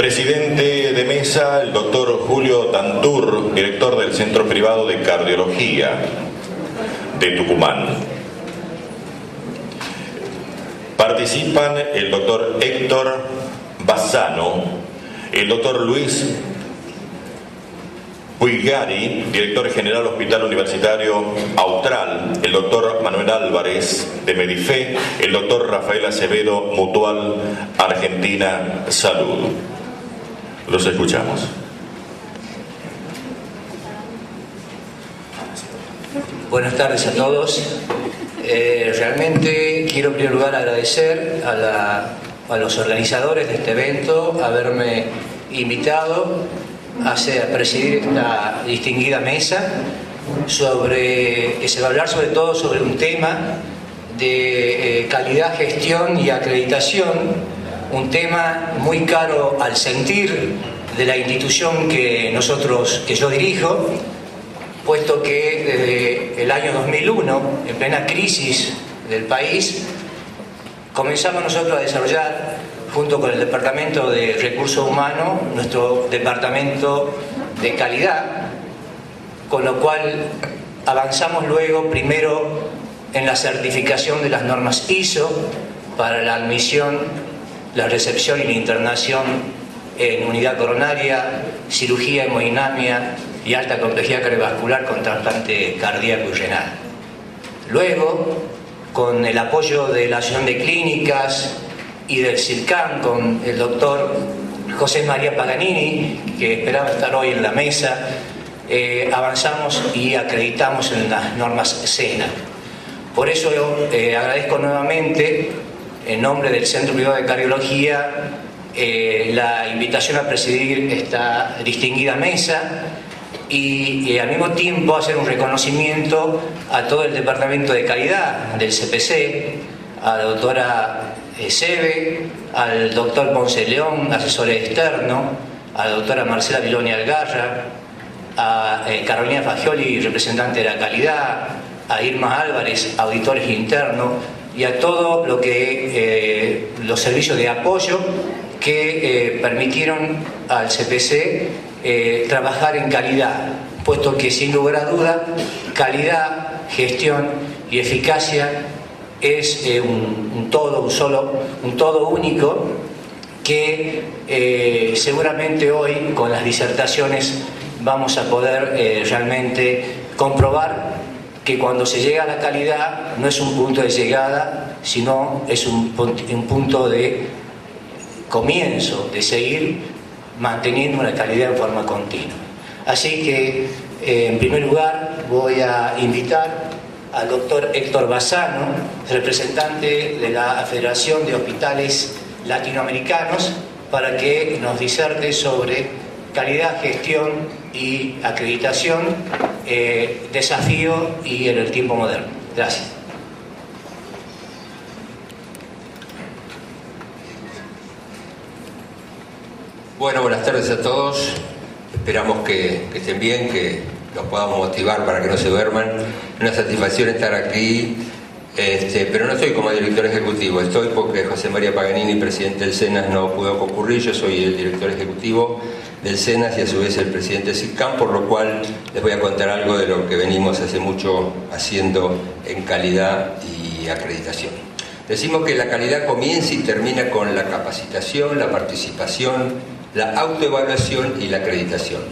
Presidente de mesa, el doctor Julio Tantur, director del Centro Privado de Cardiología de Tucumán. Participan el doctor Héctor Bassano, el doctor Luis Puigari, director general Hospital Universitario Austral, el doctor Manuel Álvarez de Medife, el doctor Rafael Acevedo, Mutual Argentina Salud. Los escuchamos. Buenas tardes a todos. Realmente quiero en primer lugar agradecer a los organizadores de este evento haberme invitado a presidir esta distinguida mesa que se va a hablar sobre todo sobre un tema de calidad, gestión y acreditación, un tema muy caro al sentir de la institución que yo dirijo, puesto que desde el año 2001, en plena crisis del país, comenzamos nosotros a desarrollar, junto con el Departamento de Recursos Humanos, nuestro Departamento de Calidad, con lo cual avanzamos luego primero en la certificación de las normas ISO para la admisión, la recepción y la internación en unidad coronaria, cirugía hemodinamia y alta complejidad cardiovascular con trasplante cardíaco y renal. Luego, con el apoyo de la Asociación de Clínicas y del CIRCAN, con el doctor José María Paganini, que esperaba estar hoy en la mesa, avanzamos y acreditamos en las normas SENA. Por eso agradezco nuevamente, en nombre del Centro Privado de Cardiología, la invitación a presidir esta distinguida mesa y al mismo tiempo hacer un reconocimiento a todo el Departamento de Calidad del CPC, a la doctora Sebe, al doctor Ponce León, asesor externo, a la doctora Marcela Viloni Algarra, a Carolina Fagioli, representante de la calidad, a Irma Álvarez, auditores internos, y a todo lo que los servicios de apoyo que permitieron al CPC trabajar en calidad, puesto que sin lugar a duda calidad, gestión y eficacia es un todo único que seguramente hoy con las disertaciones vamos a poder realmente comprobar que cuando se llega a la calidad no es un punto de llegada, sino es un punto de comienzo, de seguir manteniendo la calidad en forma continua. Así que, en primer lugar, voy a invitar al doctor Héctor Bassano, representante de la Federación de Hospitales Latinoamericanos, para que nos diserte sobre calidad, gestión y acreditación, desafío y en el tiempo moderno. Gracias. Bueno, buenas tardes a todos. Esperamos que estén bien, que los podamos motivar para que no se duerman. Una satisfacción estar aquí, pero no estoy como director ejecutivo, estoy porque José María Paganini, presidente del SENAS, no pudo concurrir. Yo soy el director ejecutivo del SENAS y a su vez el presidente del CIRCAN, por lo cual les voy a contar algo de lo que venimos hace mucho haciendo en calidad y acreditación. Decimos que la calidad comienza y termina con la capacitación, la participación, la autoevaluación y la acreditación.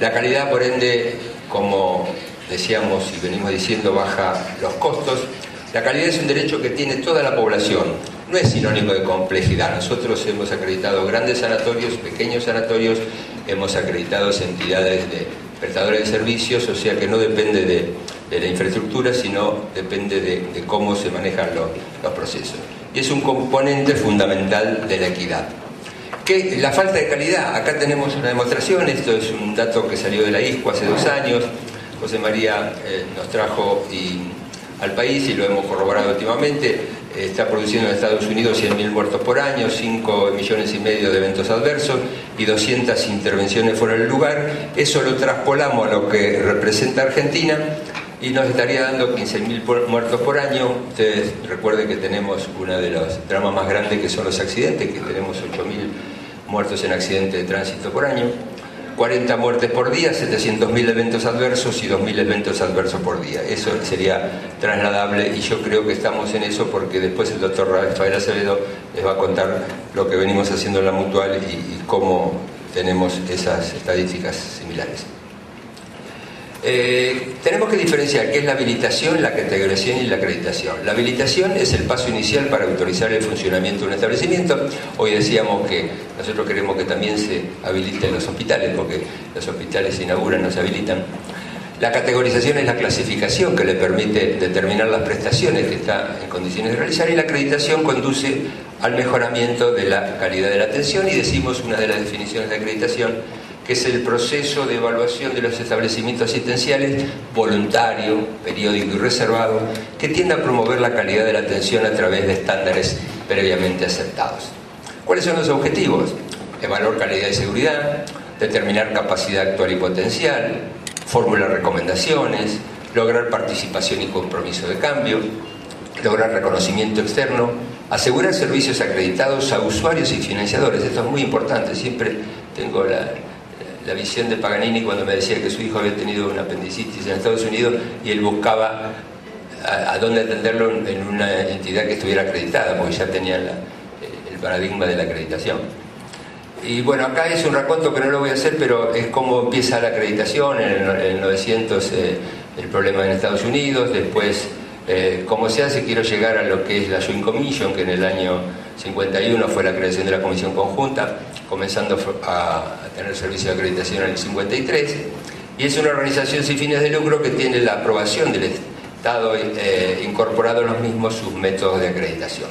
La calidad, por ende, como decíamos y venimos diciendo, baja los costos. La calidad es un derecho que tiene toda la población, no es sinónimo de complejidad. Nosotros hemos acreditado grandes sanatorios, pequeños sanatorios, hemos acreditado entidades de prestadores de servicios, o sea que no depende de la infraestructura, sino depende de cómo se manejan los procesos. Y es un componente fundamental de la equidad. ¿Qué? La falta de calidad. Acá tenemos una demostración, esto es un dato que salió de la ISCO hace 2 años, José María nos trajo al país y lo hemos corroborado últimamente. Está produciendo en Estados Unidos 100.000 muertos por año, 5,5 millones de eventos adversos y 200 intervenciones fuera del lugar. Eso lo traspolamos a lo que representa Argentina y nos estaría dando 15.000 muertos por año. Ustedes recuerden que tenemos una de los dramas más grandes que son los accidentes, que tenemos 8.000 muertos en accidentes de tránsito por año, 40 muertes por día, 700.000 eventos adversos y 2.000 eventos adversos por día. Eso sería trasladable y yo creo que estamos en eso porque después el doctor Rafael Acevedo les va a contar lo que venimos haciendo en la Mutual y cómo tenemos esas estadísticas similares. Tenemos que diferenciar qué es la habilitación, la categorización y la acreditación. La habilitación es el paso inicial para autorizar el funcionamiento de un establecimiento. Hoy decíamos que nosotros queremos que también se habiliten los hospitales, porque los hospitales se inauguran, no se habilitan. La categorización es la clasificación que le permite determinar las prestaciones que está en condiciones de realizar, y la acreditación conduce al mejoramiento de la calidad de la atención, y decimos una de las definiciones de acreditación, que es el proceso de evaluación de los establecimientos asistenciales, voluntario, periódico y reservado, que tiende a promover la calidad de la atención a través de estándares previamente aceptados. ¿Cuáles son los objetivos? Evaluar calidad y seguridad, determinar capacidad actual y potencial, formular recomendaciones, lograr participación y compromiso de cambio, lograr reconocimiento externo, asegurar servicios acreditados a usuarios y financiadores. Esto es muy importante. Siempre tengo la visión de Paganini cuando me decía que su hijo había tenido una apendicitis en Estados Unidos y él buscaba a dónde atenderlo en una entidad que estuviera acreditada, porque ya tenía el paradigma de la acreditación. Y bueno, acá es un raconto que no lo voy a hacer, pero es cómo empieza la acreditación en el 900, el problema en Estados Unidos, después cómo se hace. Quiero llegar a lo que es la Joint Commission, que en el año 51 fue la creación de la Comisión Conjunta, comenzando a tener servicio de acreditación en el 53, y es una organización sin fines de lucro que tiene la aprobación del Estado incorporado en los mismos sus métodos de acreditación.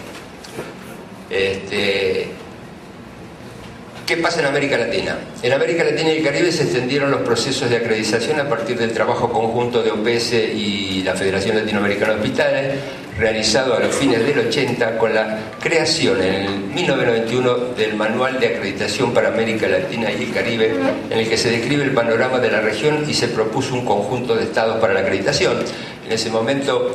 ¿Qué pasa en América Latina? En América Latina y el Caribe se extendieron los procesos de acreditación a partir del trabajo conjunto de OPS y la Federación Latinoamericana de Hospitales, realizado a los fines del 80 con la creación en el 1991 del Manual de Acreditación para América Latina y el Caribe, en el que se describe el panorama de la región y se propuso un conjunto de estados para la acreditación. En ese momento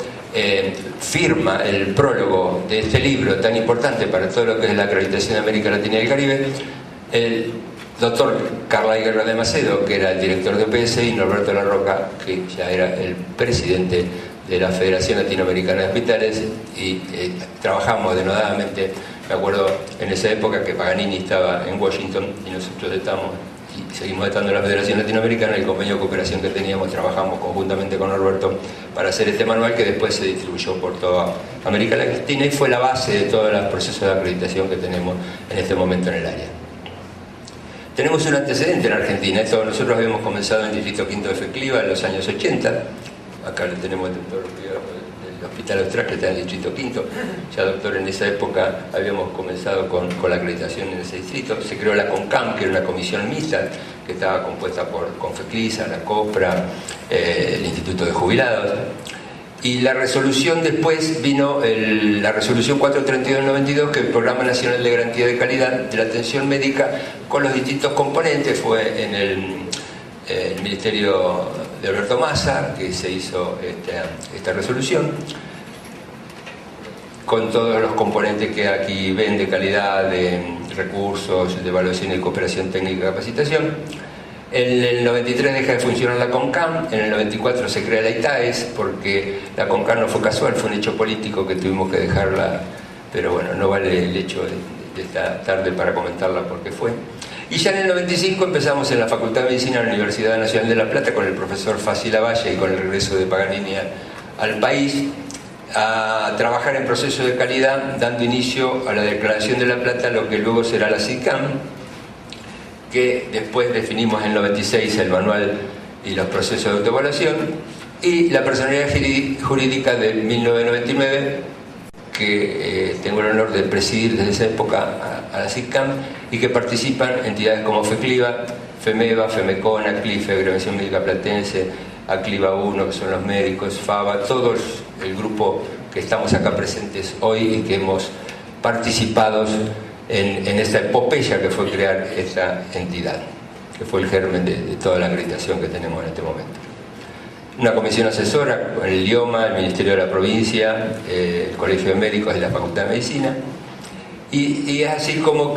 firma el prólogo de este libro tan importante para todo lo que es la acreditación de América Latina y el Caribe el doctor Carlay Guerra de Macedo, que era el director de OPS, y Norberto La Roca, que ya era el presidente de la Federación Latinoamericana de Hospitales, y trabajamos denodadamente. Me acuerdo en esa época que Paganini estaba en Washington y nosotros estamos y seguimos estando en la Federación Latinoamericana. El convenio de cooperación que teníamos, trabajamos conjuntamente con Norberto para hacer este manual, que después se distribuyó por toda América Latina y fue la base de todos los procesos de acreditación que tenemos en este momento en el área. Tenemos un antecedente en Argentina. Nosotros habíamos comenzado en el Distrito Quinto de Fecliva en los años 80. Acá le tenemos el doctor del Hospital Austral, que está en el Distrito Quinto. Ya, doctor, en esa época habíamos comenzado con la acreditación en ese distrito. Se creó la CONCAM, que era una comisión mixta, que estaba compuesta por Confeclisa, la COPRA, el Instituto de Jubilados. Y la resolución después vino, la resolución 432-92, que el Programa Nacional de Garantía de Calidad de la Atención Médica, con los distintos componentes, fue en el Ministerio de Alberto Massa que se hizo esta resolución, con todos los componentes que aquí ven, de calidad, de recursos, de evaluación y cooperación técnica y capacitación. En el 93 deja de funcionar la CONCAM, en el 94 se crea la ITAES, porque la CONCAM no fue casual, fue un hecho político que tuvimos que dejarla, pero bueno, no vale el hecho de esta tarde para comentarla porque fue. Y ya en el 95 empezamos en la Facultad de Medicina de la Universidad Nacional de La Plata con el profesor Fassi Lavalle y con el regreso de Paganini al país, a trabajar en procesos de calidad, dando inicio a la Declaración de La Plata, lo que luego será la CICAM, que después definimos en el 96 el manual y los procesos de autoevaluación, y la personalidad jurídica de 1999, que tengo el honor de presidir desde esa época a la CICAM, y que participan entidades como FECLIVA, FEMEVA, FEMECON, ACLIFE, Agremiación Médica Platense, ACLIVA 1, que son los médicos, FABA, todos el grupo que estamos acá presentes hoy y que hemos participado en esta epopeya que fue crear esta entidad, que fue el germen de toda la acreditación que tenemos en este momento. Una comisión asesora con el IOMA, el Ministerio de la Provincia, el Colegio de Médicos y la Facultad de Medicina, y es así como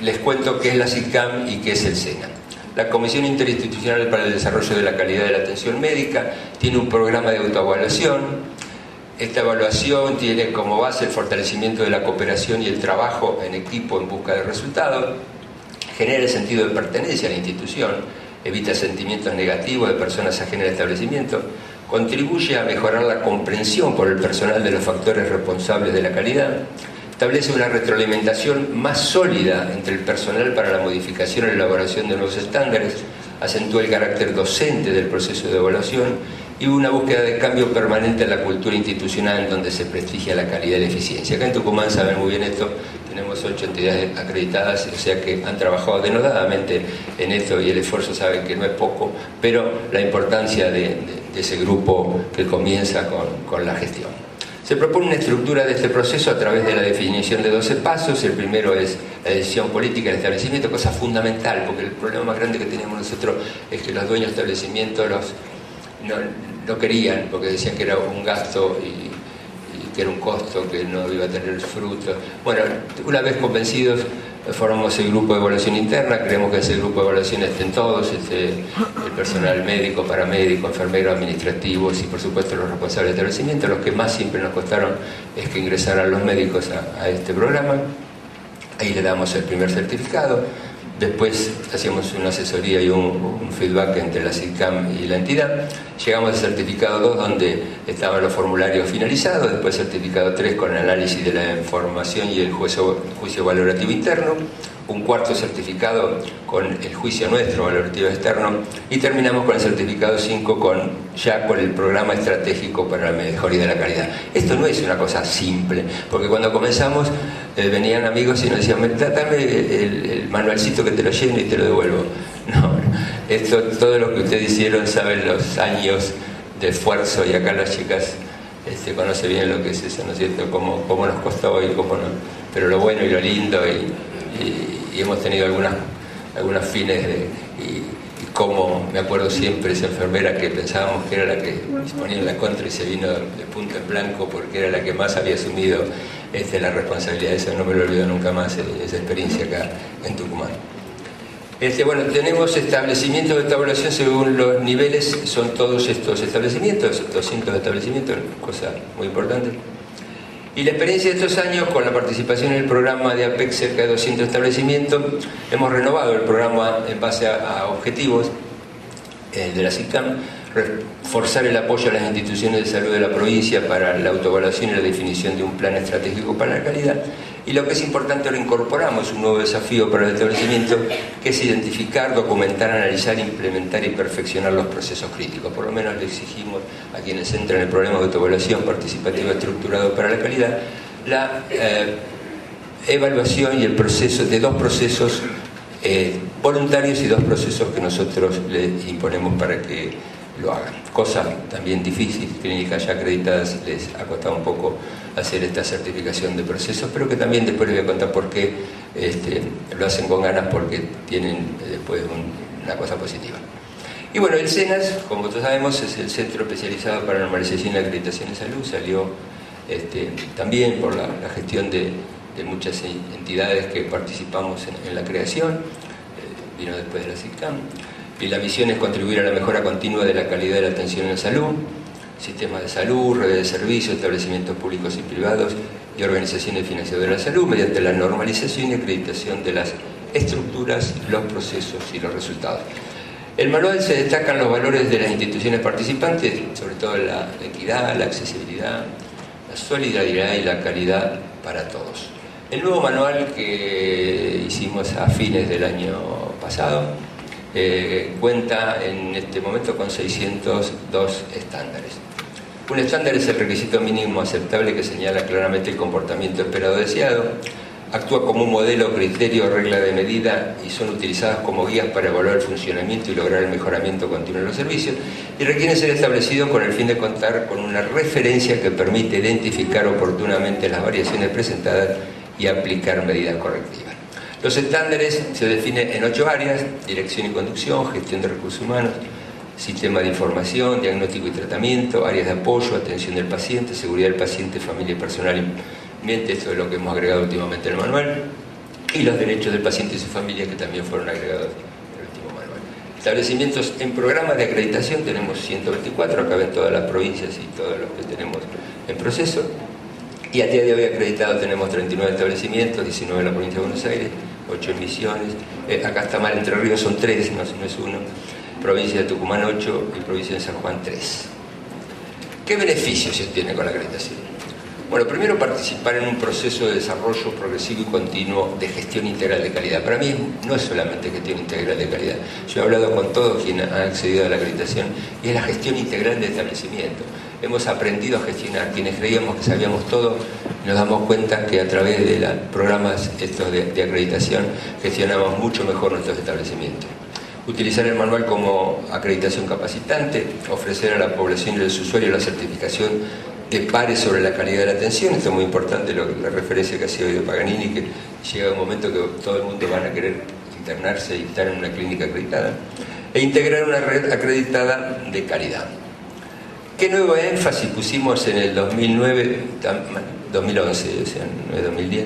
les cuento qué es la SICAM y qué es el SENA. La Comisión Interinstitucional para el Desarrollo de la Calidad de la Atención Médica tiene un programa de autoevaluación. Esta evaluación tiene como base el fortalecimiento de la cooperación y el trabajo en equipo en busca de resultados, genera el sentido de pertenencia a la institución, evita sentimientos negativos de personas ajenas al establecimiento, contribuye a mejorar la comprensión por el personal de los factores responsables de la calidad, establece una retroalimentación más sólida entre el personal para la modificación y elaboración de nuevos estándares, acentúa el carácter docente del proceso de evaluación y una búsqueda de cambio permanente en la cultura institucional en donde se prestigia la calidad y la eficiencia. Acá en Tucumán saben muy bien esto, tenemos 8 entidades acreditadas, o sea que han trabajado denodadamente en esto y el esfuerzo saben que no es poco, pero la importancia de ese grupo que comienza con la gestión. Se propone una estructura de este proceso a través de la definición de 12 pasos. El primero es la decisión política del establecimiento, cosa fundamental, porque el problema más grande que tenemos nosotros es que los dueños de establecimientos no querían, porque decían que era un gasto y que era un costo, que no iba a tener frutos. Bueno, una vez convencidos, formamos el grupo de evaluación interna, creemos que ese grupo de evaluación estén todos, el personal médico, paramédico, enfermero, administrativos y por supuesto los responsables del establecimiento. Los que más siempre nos costaron es que ingresaran los médicos a este programa. Ahí le damos el primer certificado. Después hacíamos una asesoría y un feedback entre la SICAM y la entidad. Llegamos al certificado 2 donde estaban los formularios finalizados, después certificado 3 con el análisis de la información y el juicio valorativo interno, un cuarto certificado con el juicio nuestro valorativo externo y terminamos con el certificado 5 ya con el programa estratégico para la mejoría de la calidad. Esto no es una cosa simple, porque cuando comenzamos venían amigos y nos decían, dame el manualcito que te lo lleno y te lo devuelvo. No, esto, todo lo que ustedes hicieron saben los años de esfuerzo y acá las chicas conocen bien lo que es eso, ¿no es cierto? Cómo nos costó y cómo no. Pero lo bueno y lo lindo y hemos tenido algunas fines y como me acuerdo siempre esa enfermera que pensábamos que era la que se ponía en la contra y se vino de punto en blanco porque era la que más había asumido la responsabilidad. Eso no me lo olvido nunca más, esa experiencia acá en Tucumán. Bueno, tenemos establecimientos de evaluación según los niveles, son todos estos establecimientos, 200 establecimientos, cosa muy importante. Y la experiencia de estos años, con la participación en el programa de APEC, cerca de 200 establecimientos, hemos renovado el programa en base a objetivos de la SICAM, reforzar el apoyo a las instituciones de salud de la provincia para la autoevaluación y la definición de un plan estratégico para la calidad. Y lo que es importante, ahora incorporamos un nuevo desafío para el establecimiento, que es identificar, documentar, analizar, implementar y perfeccionar los procesos críticos. Por lo menos le exigimos a quienes entran en el programa de autoevaluación participativa estructurado para la calidad, la evaluación y el proceso de 2 procesos voluntarios y 2 procesos que nosotros les imponemos para que lo hagan. Cosa también difícil, clínicas ya acreditadas les ha costado un poco hacer esta certificación de procesos, pero que también después les voy a contar por qué lo hacen con ganas, porque tienen después una cosa positiva. Y bueno, el SENAS, como todos sabemos, es el Centro Especializado para la Normalización y la Acreditación en Salud. Salió también por la gestión de muchas entidades que participamos en la creación, vino después de la SICAM. Y la misión es contribuir a la mejora continua de la calidad de la atención en salud, sistemas de salud, redes de servicios, establecimientos públicos y privados y organizaciones financiadoras de la salud mediante la normalización y acreditación de las estructuras, los procesos y los resultados. En el manual se destacan los valores de las instituciones participantes, sobre todo la equidad, la accesibilidad, la solidaridad y la calidad para todos. El nuevo manual que hicimos a fines del año pasado cuenta en este momento con 602 estándares. Un estándar es el requisito mínimo aceptable que señala claramente el comportamiento esperado o deseado, actúa como un modelo, criterio, regla de medida y son utilizadas como guías para evaluar el funcionamiento y lograr el mejoramiento continuo de los servicios, y requieren ser establecidos con el fin de contar con una referencia que permite identificar oportunamente las variaciones presentadas y aplicar medidas correctivas. Los estándares se definen en 8 áreas: dirección y conducción, gestión de recursos humanos, sistema de información, diagnóstico y tratamiento, áreas de apoyo, atención del paciente, seguridad del paciente, familia y personal. Esto es lo que hemos agregado últimamente en el manual. y los derechos del paciente y su familia, que también fueron agregados en el último manual. Establecimientos en programas de acreditación tenemos 124, acá ven todas las provincias y todos los que tenemos en proceso. Y a día de hoy acreditados tenemos 39 establecimientos, 19 en la provincia de Buenos Aires, 8 en Misiones, acá está mal, Entre Ríos son 3, no es 1, provincia de Tucumán 8 y provincia de San Juan 3. ¿Qué beneficios se tiene con la acreditación? Bueno, primero participar en un proceso de desarrollo progresivo y continuo de gestión integral de calidad. Para mí no es solamente gestión integral de calidad. Yo he hablado con todos quienes han accedido a la acreditación y es la gestión integral de establecimiento. Hemos aprendido a gestionar. Quienes creíamos que sabíamos todo, nos damos cuenta que a través de los programas estos de acreditación gestionamos mucho mejor nuestros establecimientos. Utilizar el manual como acreditación capacitante, ofrecer a la población y a los usuarios la certificación de pares sobre la calidad de la atención. Esto es muy importante, la referencia que hacía hoy de Paganini, que llega un momento que todo el mundo van a querer internarse y estar en una clínica acreditada, e integrar una red acreditada de calidad. ¿Qué nuevo énfasis pusimos en el 2009, 2011, o sea, no es 2010?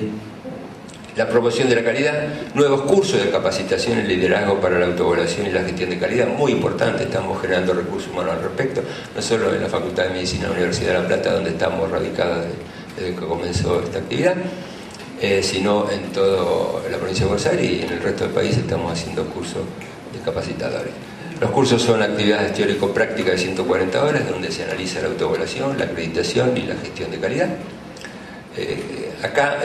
La promoción de la calidad, nuevos cursos de capacitación en liderazgo para la autoevaluación y la gestión de calidad, muy importante. Estamos generando recursos humanos al respecto, no solo en la Facultad de Medicina de la Universidad de La Plata, donde estamos radicados desde que comenzó esta actividad, sino en toda la provincia de Buenos Aires y en el resto del país estamos haciendo cursos de capacitadores. Los cursos son actividades teórico-prácticas de 140 horas, donde se analiza la autoevaluación, la acreditación y la gestión de calidad. Acá,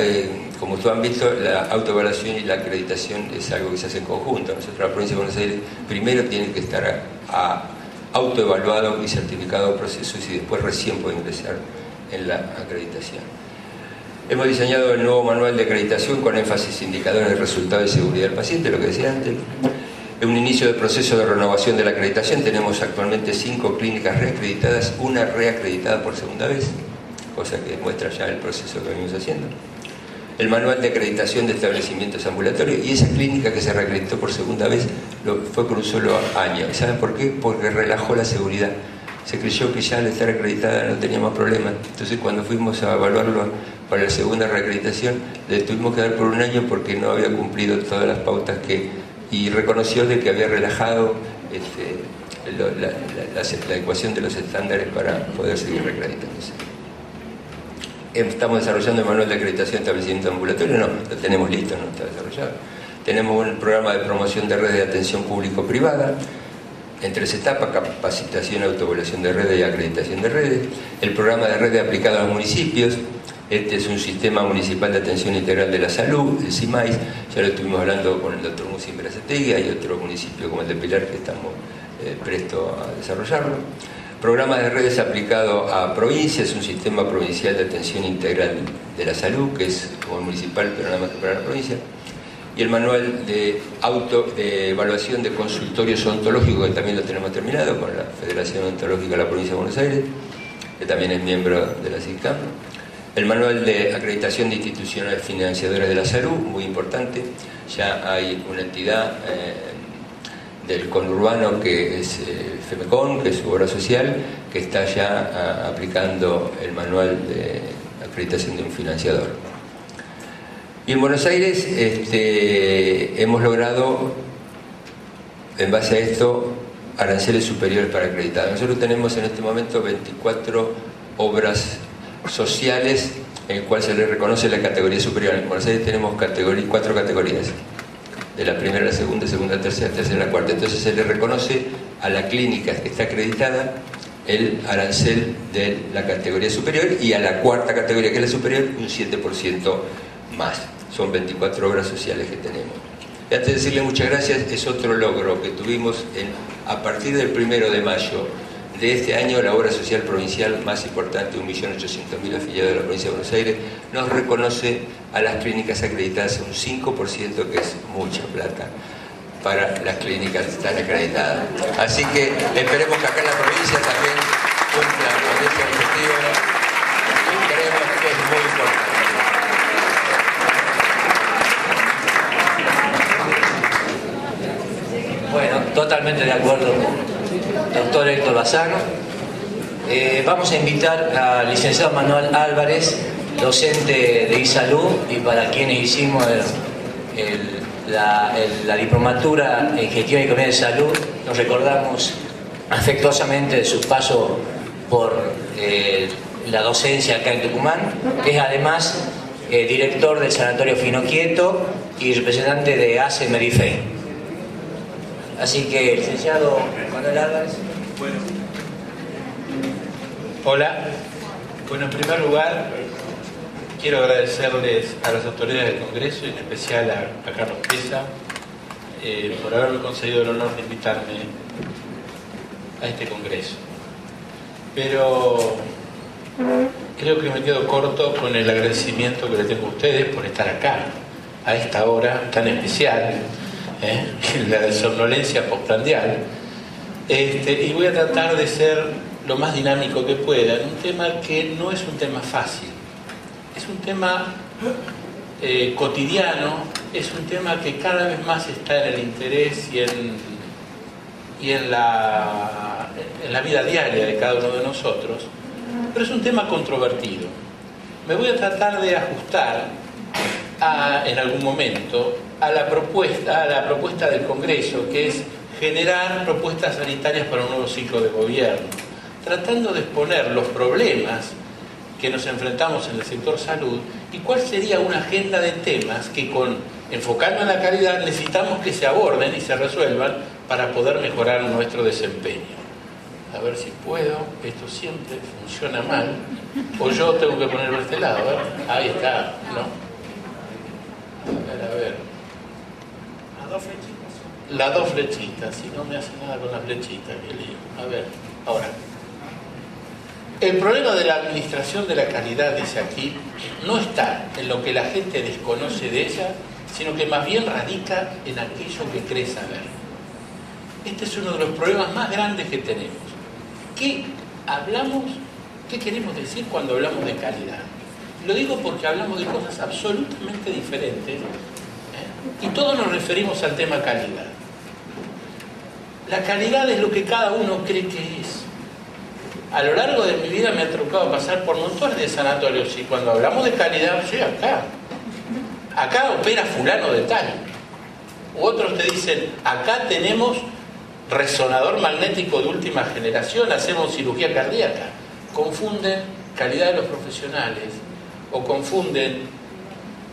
como ustedes han visto, la autoevaluación y la acreditación es algo que se hace en conjunto. Nosotros, la provincia de Buenos Aires, primero tienen que estar autoevaluado y certificado procesos y después recién puede ingresar en la acreditación. Hemos diseñado el nuevo manual de acreditación con énfasis en indicadores de resultados de seguridad del paciente, lo que decía antes. En un inicio del proceso de renovación de la acreditación tenemos actualmente 5 clínicas reacreditadas, una reacreditada por segunda vez, cosa que muestra ya el proceso que venimos haciendo. El manual de acreditación de establecimientos ambulatorios, y esa clínica que se reacreditó por segunda vez fue por un solo año. ¿Saben por qué? Porque relajó la seguridad. Se creyó que ya al estar acreditada no teníamos problemas. Entonces, cuando fuimos a evaluarlo para la segunda reacreditación, le tuvimos que dar por un año porque no había cumplido todas las pautas y reconoció de que había relajado la ecuación de los estándares para poder seguir reacreditándose. Estamos desarrollando el manual de acreditación de establecimiento ambulatorio, no, lo tenemos listo, no está desarrollado. Tenemos un programa de promoción de redes de atención público-privada, en 3 etapas: capacitación, autoevaluación de redes y acreditación de redes. El programa de redes aplicado a los municipios, este es un sistema municipal de atención integral de la salud, el CIMAIS, ya lo estuvimos hablando con el doctor Musim Berazategui, hay otro municipio como el de Pilar que estamos prestos a desarrollarlo. Programa de redes aplicado a provincias, un sistema provincial de atención integral de la salud, que es como el municipal, pero nada más que para la provincia. Y el manual de evaluación de consultorios odontológicos, que también lo tenemos terminado con la Federación Odontológica de la Provincia de Buenos Aires, que también es miembro de la CICAM. El manual de acreditación de instituciones financiadoras de la salud, muy importante. Ya hay una entidad del conurbano que es FEMECON, que es su obra social, que está ya aplicando el manual de acreditación de un financiador. Y en Buenos Aires hemos logrado, en base a esto, aranceles superiores para acreditar. Nosotros tenemos en este momento 24 obras sociales en el cual se le reconoce la categoría superior. En Buenos Aires tenemos 4 categorías, de la primera a la segunda, segunda a la tercera, tercera a la cuarta. Entonces se le reconoce a la clínica que está acreditada el arancel de la categoría superior, y a la cuarta categoría, que es la superior, un 7% más. Son 24 obras sociales que tenemos. Y antes de decirle muchas gracias, es otro logro que tuvimos a partir del 1 de mayo de este año. La obra social provincial más importante, 1.800.000 afiliados de la provincia de Buenos Aires, nos reconoce a las clínicas acreditadas un 5%, que es mucha plata para las clínicas que están acreditadas. Así que esperemos que acá en la provincia también cumpla con ese objetivo, y creemos que es muy importante. Bueno, totalmente de acuerdo, doctor Héctor Bassano. Vamos a invitar al licenciado Manuel Álvarez, docente de iSalud, y para quienes hicimos la diplomatura en Gestión y Economía de Salud. Nos recordamos afectuosamente de su paso por la docencia acá en Tucumán, que es además director del Sanatorio Finoquieto y representante de ACE Medife. Así que, licenciado Manuel Álvarez. Bueno. Hola. Bueno, en primer lugar, quiero agradecerles a las autoridades del Congreso y en especial a Carlos Pesa por haberme concedido el honor de invitarme a este Congreso. Pero creo que me quedo corto con el agradecimiento que le tengo a ustedes por estar acá, a esta hora tan especial, la somnolencia postprandial. Y voy a tratar de ser lo más dinámico que pueda en un tema que no es un tema fácil. Es un tema cotidiano, es un tema que cada vez más está en el interés y en la vida diaria de cada uno de nosotros, pero es un tema controvertido. Me voy a tratar de ajustar en algún momento a la propuesta del Congreso, que es generar propuestas sanitarias para un nuevo ciclo de gobierno, tratando de exponer los problemas que nos enfrentamos en el sector salud y cuál sería una agenda de temas que, enfocando en la calidad, necesitamos que se aborden y se resuelvan para poder mejorar nuestro desempeño. A ver si puedo, esto siempre funciona mal, o yo tengo que ponerlo a este lado, a ver, ahí está, ¿no? A ver. Las dos flechitas, si no me hace nada con las flechitas, qué lío. A ver, ahora. El problema de la administración de la calidad, dice aquí, no está en lo que la gente desconoce de ella, sino que más bien radica en aquello que cree saber. Este es uno de los problemas más grandes que tenemos. ¿Qué queremos decir cuando hablamos de calidad? Lo digo porque hablamos de cosas absolutamente diferentes, y todos nos referimos al tema calidad. La calidad es lo que cada uno cree que es. A lo largo de mi vida me ha tocado pasar por montones de sanatorios y cuando hablamos de calidad, sí, acá opera fulano de tal. U otros te dicen, acá tenemos resonador magnético de última generación, hacemos cirugía cardíaca. Confunden calidad de los profesionales o confunden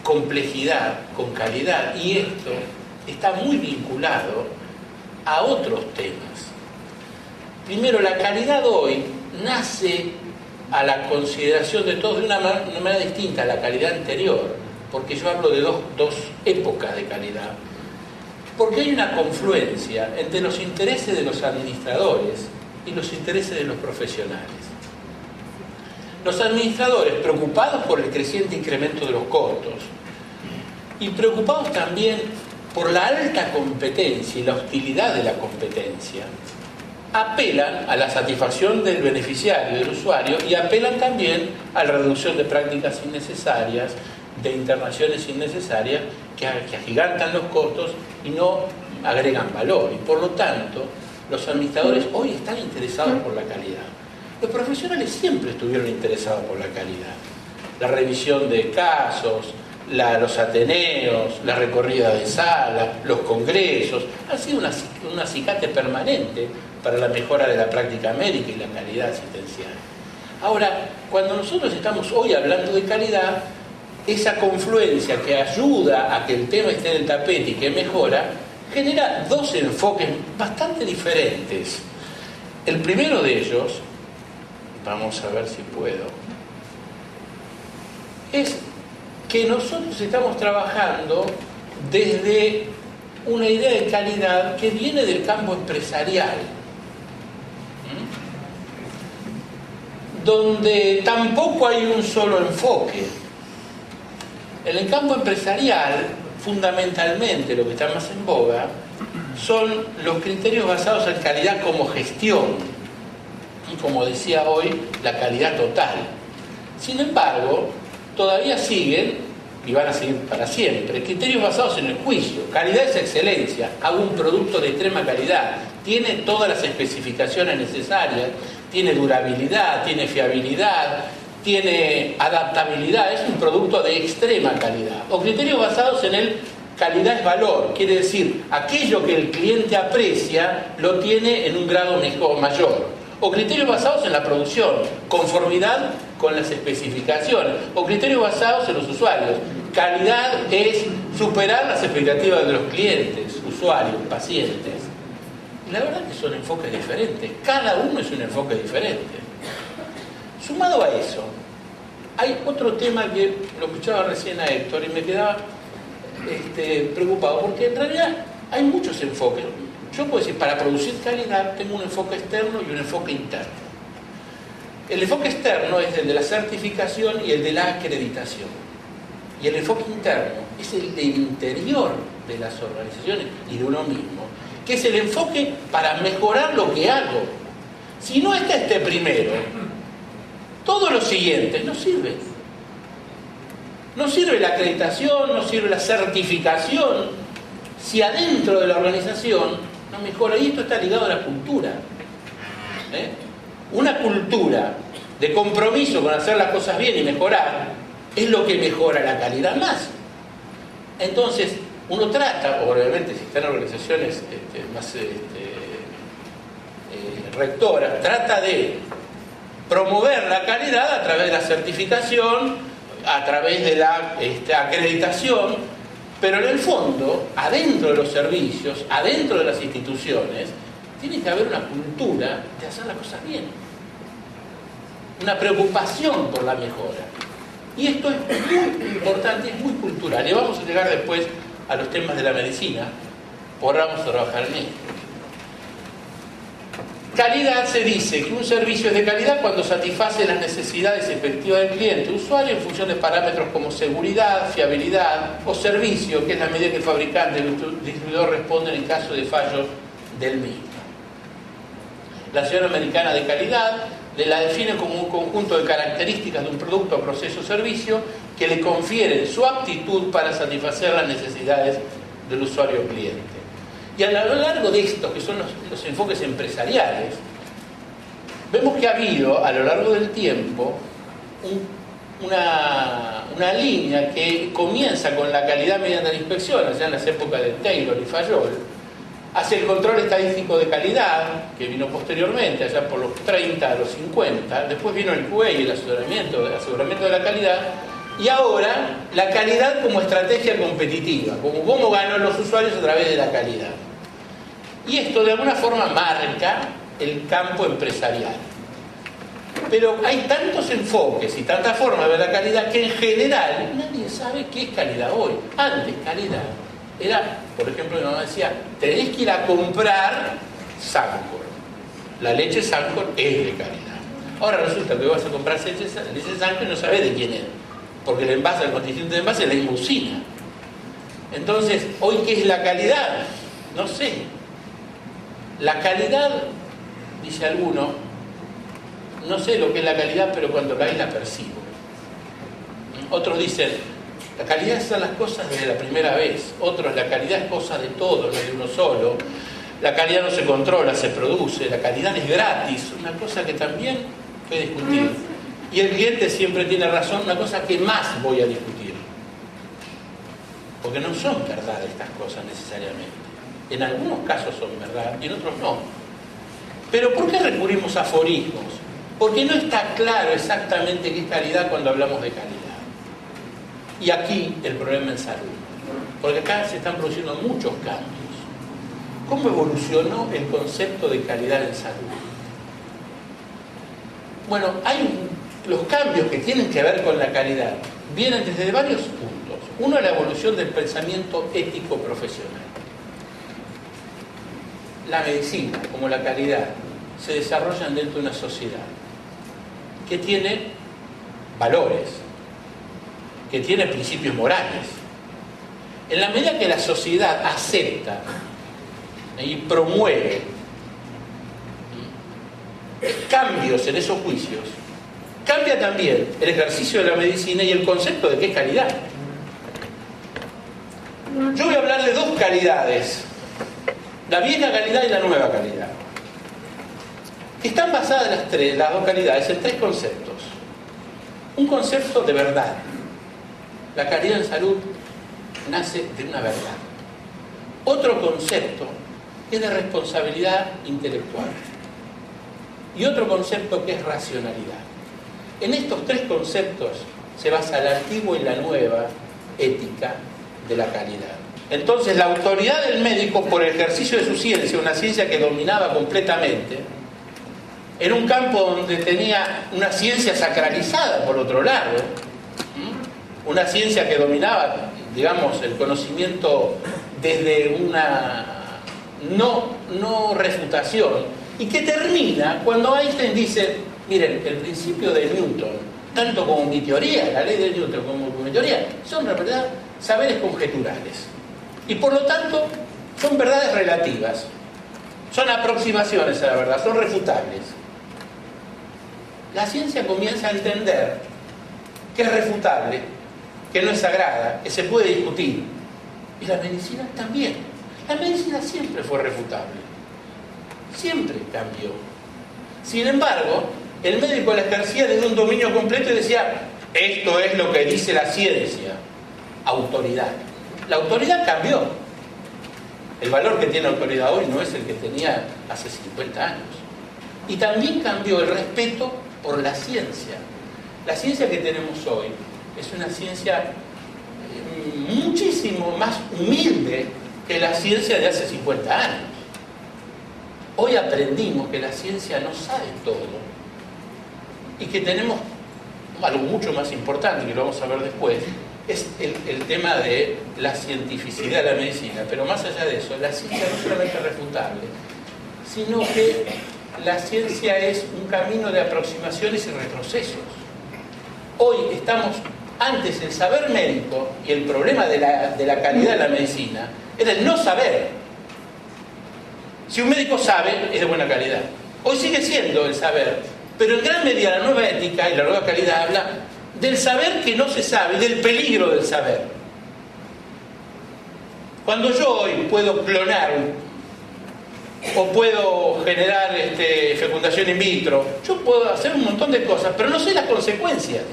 complejidad con calidad, y esto está muy vinculado a otros temas. Primero, la calidad hoy nace a la consideración de todos de una manera distinta a la calidad anterior, porque yo hablo de dos épocas de calidad, porque hay una confluencia entre los intereses de los administradores y los intereses de los profesionales. Los administradores, preocupados por el creciente incremento de los costos y preocupados también por la alta competencia y la hostilidad de la competencia, apelan a la satisfacción del beneficiario, del usuario, y apelan también a la reducción de prácticas innecesarias, de internaciones innecesarias que agigantan los costos y no agregan valor. Y por lo tanto, los administradores hoy están interesados por la calidad. Los profesionales siempre estuvieron interesados por la calidad. La revisión de casos, los ateneos, la recorrida de sala, los congresos, ha sido un acicate permanente para la mejora de la práctica médica y la calidad asistencial. Ahora, cuando nosotros estamos hoy hablando de calidad, esa confluencia que ayuda a que el tema esté en el tapete y que mejora, genera dos enfoques bastante diferentes. El primero de ellos, vamos a ver si puedo, es que nosotros estamos trabajando desde una idea de calidad que viene del campo empresarial, donde tampoco hay un solo enfoque. En el campo empresarial, fundamentalmente lo que está más en boga son los criterios basados en calidad como gestión y, como decía hoy, la calidad total. Sin embargo, todavía siguen, y van a seguir para siempre, criterios basados en el juicio. Calidad es excelencia, hago un producto de extrema calidad, tiene todas las especificaciones necesarias, tiene durabilidad, tiene fiabilidad, tiene adaptabilidad, es un producto de extrema calidad. O criterios basados en el calidad es valor, quiere decir, aquello que el cliente aprecia lo tiene en un grado mayor. O criterios basados en la producción, conformidad con las especificaciones, o criterios basados en los usuarios. Calidad es superar las expectativas de los clientes, usuarios, pacientes. Y la verdad que son enfoques diferentes, cada uno es un enfoque diferente. Sumado a eso, hay otro tema que lo escuchaba recién a Héctor y me quedaba preocupado, porque en realidad hay muchos enfoques. Yo puedo decir, para producir calidad tengo un enfoque externo y un enfoque interno. El enfoque externo es el de la certificación y el de la acreditación. Y el enfoque interno es el del interior de las organizaciones y de uno mismo, que es el enfoque para mejorar lo que hago. Si no está este primero, todo lo siguiente no sirve. No sirve la acreditación, no sirve la certificación, si adentro de la organización no mejora. Y esto está ligado a la cultura. Una cultura de compromiso con hacer las cosas bien y mejorar es lo que mejora la calidad más. Entonces, uno trata, obviamente si están en organizaciones más rectoras, trata de promover la calidad a través de la certificación, a través de la acreditación, pero en el fondo, adentro de los servicios, adentro de las instituciones, tiene que haber una cultura de hacer las cosas bien, una preocupación por la mejora. Y esto es muy importante, es muy cultural. Y vamos a llegar después a los temas de la medicina, podamos trabajar en esto. Calidad, se dice que un servicio es de calidad cuando satisface las necesidades efectivas del cliente o usuario en función de parámetros como seguridad, fiabilidad o servicio, que es la medida que el fabricante y el distribuidor responden en caso de fallos del mismo. La Asociación Americana de Calidad la define como un conjunto de características de un producto, proceso o servicio que le confieren su aptitud para satisfacer las necesidades del usuario o cliente. Y a lo largo de estos, que son los enfoques empresariales, vemos que ha habido a lo largo del tiempo una línea que comienza con la calidad mediante la inspección, allá en las épocas de Taylor y Fayol, hacia el control estadístico de calidad, que vino posteriormente, allá por los 30 a los 50, después vino el QA y el aseguramiento de la calidad, y ahora la calidad como estrategia competitiva, como cómo ganan los usuarios a través de la calidad. Y esto de alguna forma marca el campo empresarial. Pero hay tantos enfoques y tantas formas de ver la calidad que en general nadie sabe qué es calidad hoy. Antes calidad era, por ejemplo, mi mamá decía, tenés que ir a comprar Sancor. La leche Sancor es de calidad. Ahora resulta que vas a comprar leche Sancor y no sabés de quién es, porque el envase, el constituyente de envase es la limusina. Entonces, ¿hoy qué es la calidad? No sé. La calidad, dice alguno, no sé lo que es la calidad, pero cuando la hay la percibo. Otros dicen, la calidad son las cosas desde la primera vez. Otros, la calidad es cosa de todos, no de uno solo. La calidad no se controla, se produce. La calidad es gratis, una cosa que también puede discutir. Y el cliente siempre tiene razón, una cosa que más voy a discutir. Porque no son verdad estas cosas necesariamente. En algunos casos son verdad y en otros no. Pero ¿por qué recurrimos a aforismos? Porque no está claro exactamente qué es calidad cuando hablamos de calidad. Y aquí el problema en salud. Porque acá se están produciendo muchos cambios. ¿Cómo evolucionó el concepto de calidad en salud? Bueno, los cambios que tienen que ver con la calidad vienen desde varios puntos. Uno es la evolución del pensamiento ético profesional. La medicina, como la calidad, se desarrollan dentro de una sociedad que tiene valores, que tiene principios morales. En la medida que la sociedad acepta y promueve cambios en esos juicios, cambia también el ejercicio de la medicina y el concepto de qué es calidad. Yo voy a hablar de dos calidades: la vieja calidad y la nueva calidad. Están basadas las dos calidades en tres conceptos. Un concepto de verdad. La calidad en salud nace de una verdad. Otro concepto es de responsabilidad intelectual. Y otro concepto que es racionalidad. En estos tres conceptos se basa la antigua y la nueva ética de la calidad. Entonces, la autoridad del médico por el ejercicio de su ciencia, una ciencia que dominaba completamente, en un campo donde tenía una ciencia sacralizada, por otro lado, una ciencia que dominaba, digamos, el conocimiento desde una no refutación, y que termina cuando Einstein dice, miren, el principio de Newton, tanto como mi teoría, la ley de Newton como mi teoría, son en realidad saberes conjeturales. Y por lo tanto, son verdades relativas, son aproximaciones a la verdad, son refutables. La ciencia comienza a entender que es refutable, que no es sagrada, que se puede discutir. Y la medicina también. La medicina siempre fue refutable. Siempre cambió. Sin embargo, el médico la ejercía desde un dominio completo y decía, esto es lo que dice la ciencia. Autoridad. La autoridad cambió. El valor que tiene la autoridad hoy no es el que tenía hace 50 años. Y también cambió el respeto por la ciencia. La ciencia que tenemos hoy es una ciencia muchísimo más humilde que la ciencia de hace 50 años. Hoy aprendimos que la ciencia no sabe todo y que tenemos algo mucho más importante, que lo vamos a ver después, es el tema de la cientificidad de la medicina. Pero más allá de eso, la ciencia no solamente es refutable, sino que la ciencia es un camino de aproximaciones y retrocesos. Hoy estamos, antes el saber médico y el problema de la calidad de la medicina era el no saber. Si un médico sabe, es de buena calidad. Hoy sigue siendo el saber, pero en gran medida la nueva ética y la nueva calidad habla del saber que no se sabe, del peligro del saber. Cuando yo hoy puedo clonar o puedo generar fecundación in vitro, yo puedo hacer un montón de cosas, pero no sé las consecuencias.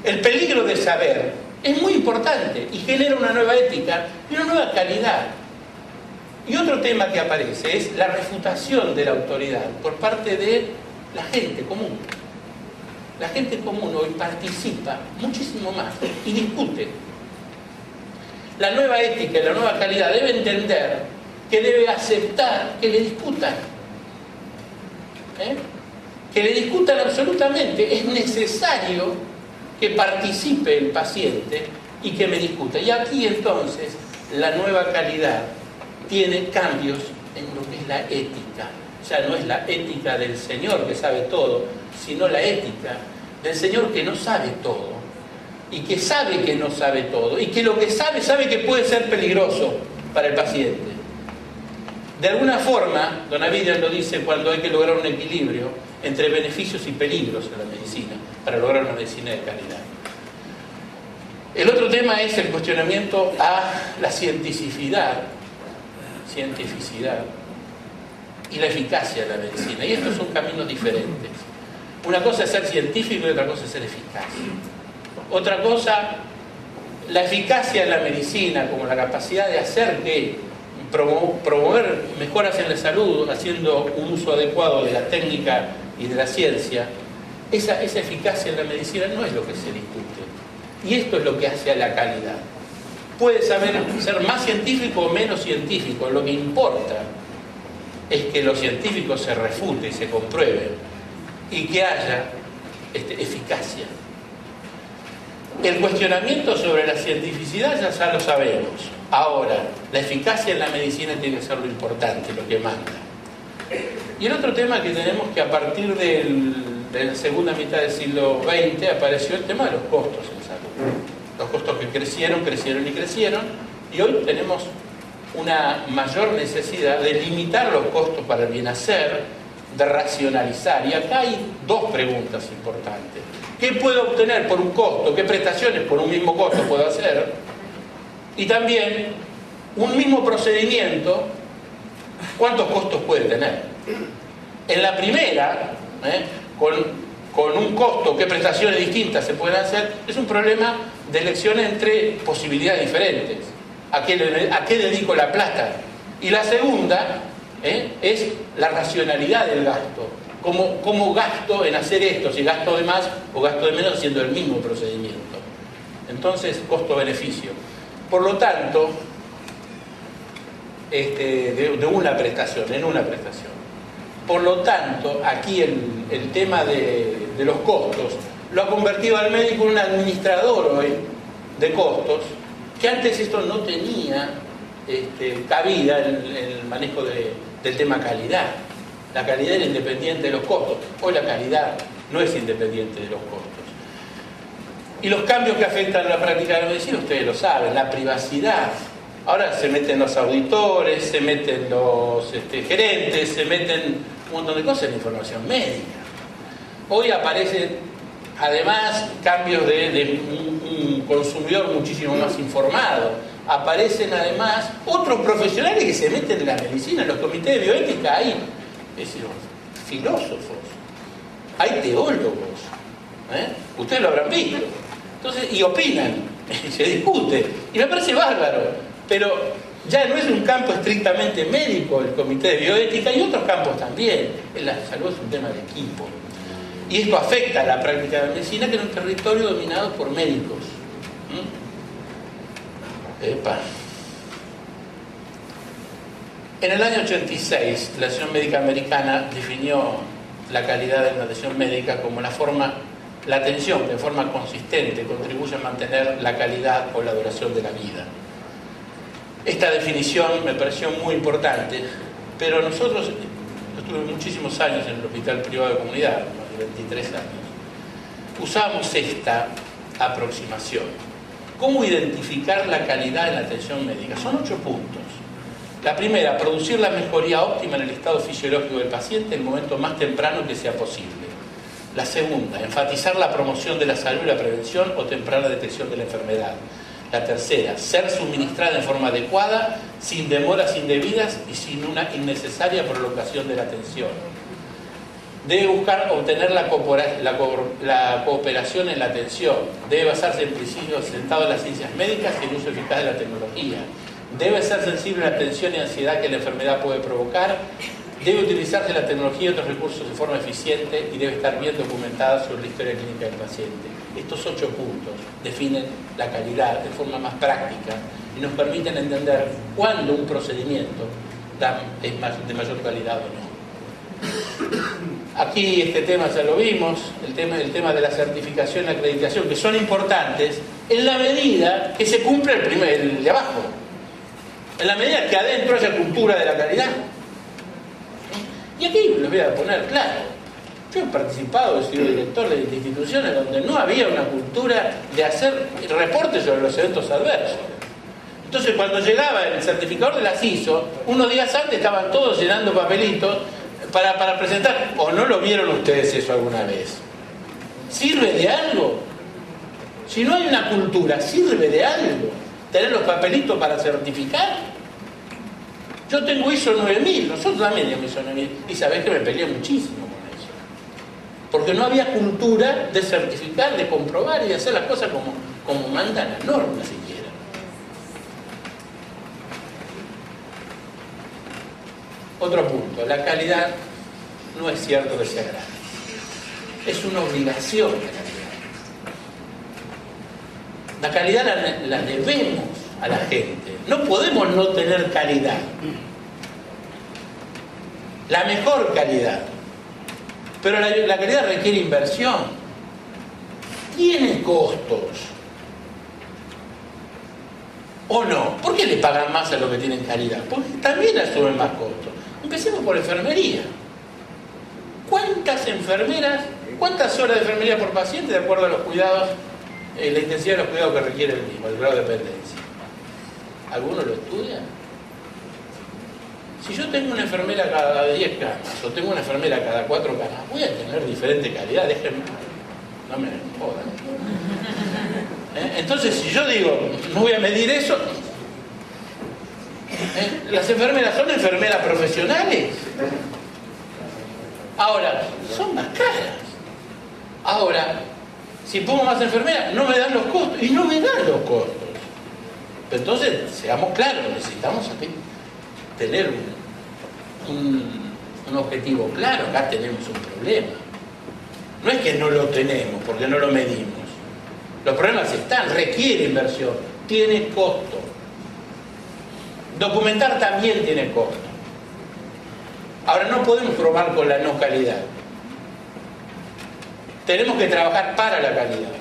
El peligro del saber es muy importante y genera una nueva ética y una nueva calidad. Y otro tema que aparece es la refutación de la autoridad por parte de la gente común. La gente común hoy participa muchísimo más y discute. La nueva ética y la nueva calidad debe entender que debe aceptar que le discutan. Que le discutan absolutamente. Es necesario que participe el paciente y que me discuta. Y aquí entonces la nueva calidad tiene cambios en lo que es la ética. Ya no es la ética del Señor que sabe todo, sino la ética del Señor que no sabe todo y que sabe que no sabe todo y que lo que sabe que puede ser peligroso para el paciente. De alguna forma, don Avidian lo dice cuando hay que lograr un equilibrio entre beneficios y peligros en la medicina para lograr una medicina de calidad. El otro tema es el cuestionamiento a la cientificidad y la eficacia de la medicina. Y estos son caminos diferentes. Una cosa es ser científico y otra cosa es ser eficaz. Otra cosa, la eficacia de la medicina, como la capacidad de hacer que promover mejoras en la salud, haciendo un uso adecuado de la técnica y de la ciencia, esa eficacia en la medicina no es lo que se discute. Y esto es lo que hace a la calidad. Puede ser más científico o menos científico, lo que importa es que los científicos se refuten y se comprueben y que haya eficacia. El cuestionamiento sobre la cientificidad ya lo sabemos. Ahora, la eficacia en la medicina tiene que ser lo importante, lo que manda. Y el otro tema que tenemos, que a partir de la segunda mitad del siglo XX apareció el tema de los costos en salud. Los costos que crecieron, y hoy tenemos una mayor necesidad de limitar los costos para el bien hacer, de racionalizar. Y acá hay dos preguntas importantes. ¿Qué puedo obtener por un costo? ¿Qué prestaciones por un mismo costo puedo hacer? Y también, un mismo procedimiento, ¿cuántos costos puede tener? En la primera, con con un costo, qué prestaciones distintas se pueden hacer, es un problema de elección entre posibilidades diferentes. ¿A qué dedico la plata? Y la segunda es la racionalidad del gasto. ¿Cómo gasto en hacer esto? Si gasto de más o gasto de menos haciendo el mismo procedimiento. Entonces, costo-beneficio. Por lo tanto, en una prestación. Por lo tanto, aquí el tema de los costos lo ha convertido al médico en un administrador hoy de costos, que antes esto no tenía cabida en el manejo del tema calidad. La calidad era independiente de los costos. Hoy la calidad no es independiente de los costos. Y los cambios que afectan a la práctica de la medicina, ustedes lo saben, la privacidad. Ahora se meten los auditores, se meten los gerentes, se meten un montón de cosas en información médica. Hoy aparecen, además, cambios de un consumidor muchísimo más informado. Aparecen, además, otros profesionales que se meten en la medicina, en los comités de bioética. Hay filósofos, hay teólogos. Ustedes lo habrán visto. Entonces, y opinan, y se discute. Y me parece bárbaro. Pero ya no es un campo estrictamente médico el comité de bioética, y otros campos también. La salud es un tema de equipo. Y esto afecta a la práctica de la medicina, que es un territorio dominado por médicos. En el año 86, la Asociación Médica Americana definió la calidad de la atención médica como la atención que en forma consistente contribuye a mantener la calidad o la duración de la vida. Esta definición me pareció muy importante, pero nosotros, yo estuve muchísimos años en el hospital privado de comunidad, más de 23 años, usamos esta aproximación. ¿Cómo identificar la calidad en la atención médica? Son 8 puntos. La primera, producir la mejoría óptima en el estado fisiológico del paciente en el momento más temprano que sea posible. La segunda, enfatizar la promoción de la salud y la prevención o temprana detección de la enfermedad. La tercera, ser suministrada en forma adecuada, sin demoras indebidas y sin una innecesaria prolongación de la atención. Debe buscar obtener la cooperación en la atención. Debe basarse en principios sentados en las ciencias médicas y el uso eficaz de la tecnología. Debe ser sensible a la tensión y ansiedad que la enfermedad puede provocar. Debe utilizarse la tecnología y otros recursos de forma eficiente y debe estar bien documentada sobre la historia clínica del paciente. Estos 8 puntos definen la calidad de forma más práctica y nos permiten entender cuándo un procedimiento es de mayor calidad o no. Aquí este tema ya lo vimos, el tema de la certificación y la acreditación, que son importantes en la medida que se cumple el de abajo, en la medida que adentro haya cultura de la calidad. Y aquí les voy a poner claro. Yo he participado, he sido director de instituciones donde no había una cultura de hacer reportes sobre los eventos adversos. Entonces, cuando llegaba el certificador de las ISO, unos días antes estaban todos llenando papelitos para presentar. ¿O no lo vieron ustedes eso alguna vez? ¿Sirve de algo? Si no hay una cultura, ¿sirve de algo tener los papelitos para certificar? Yo tengo ISO 9000, nosotros también tenemos ISO 9000, y sabés que me peleé muchísimo. Porque no había cultura de certificar, de comprobar y de hacer las cosas como mandan las normas siquiera. Otro punto, la calidad no es cierto que sea gratis. Es una obligación la calidad. La calidad la debemos a la gente. No podemos no tener calidad. La mejor calidad. Pero la calidad requiere inversión. Tiene costos. ¿O no? ¿Por qué le pagan más a los que tienen calidad? Porque también asumen más costos. Empecemos por enfermería. ¿Cuántas enfermeras, cuántas horas de enfermería por paciente de acuerdo a los cuidados, la intensidad de los cuidados que requiere el mismo, el grado de dependencia? ¿Alguno lo estudia? Si yo tengo una enfermera cada 10 camas o tengo una enfermera cada 4 camas, voy a tener diferente calidad, déjenme, no me jodan. Entonces, si yo digo, no voy a medir eso, las enfermeras son enfermeras profesionales. Ahora, son más caras. Ahora, si pongo más enfermeras, no me dan los costos, y no me dan los costos. Entonces, seamos claros, necesitamos tener un objetivo claro. Acá tenemos un problema. No es que no lo tenemos, porque no lo medimos. Los problemas están, requiere inversión, tiene costo. Documentar también tiene costo. Ahora, no podemos probar con la no calidad. Tenemos que trabajar para la calidad.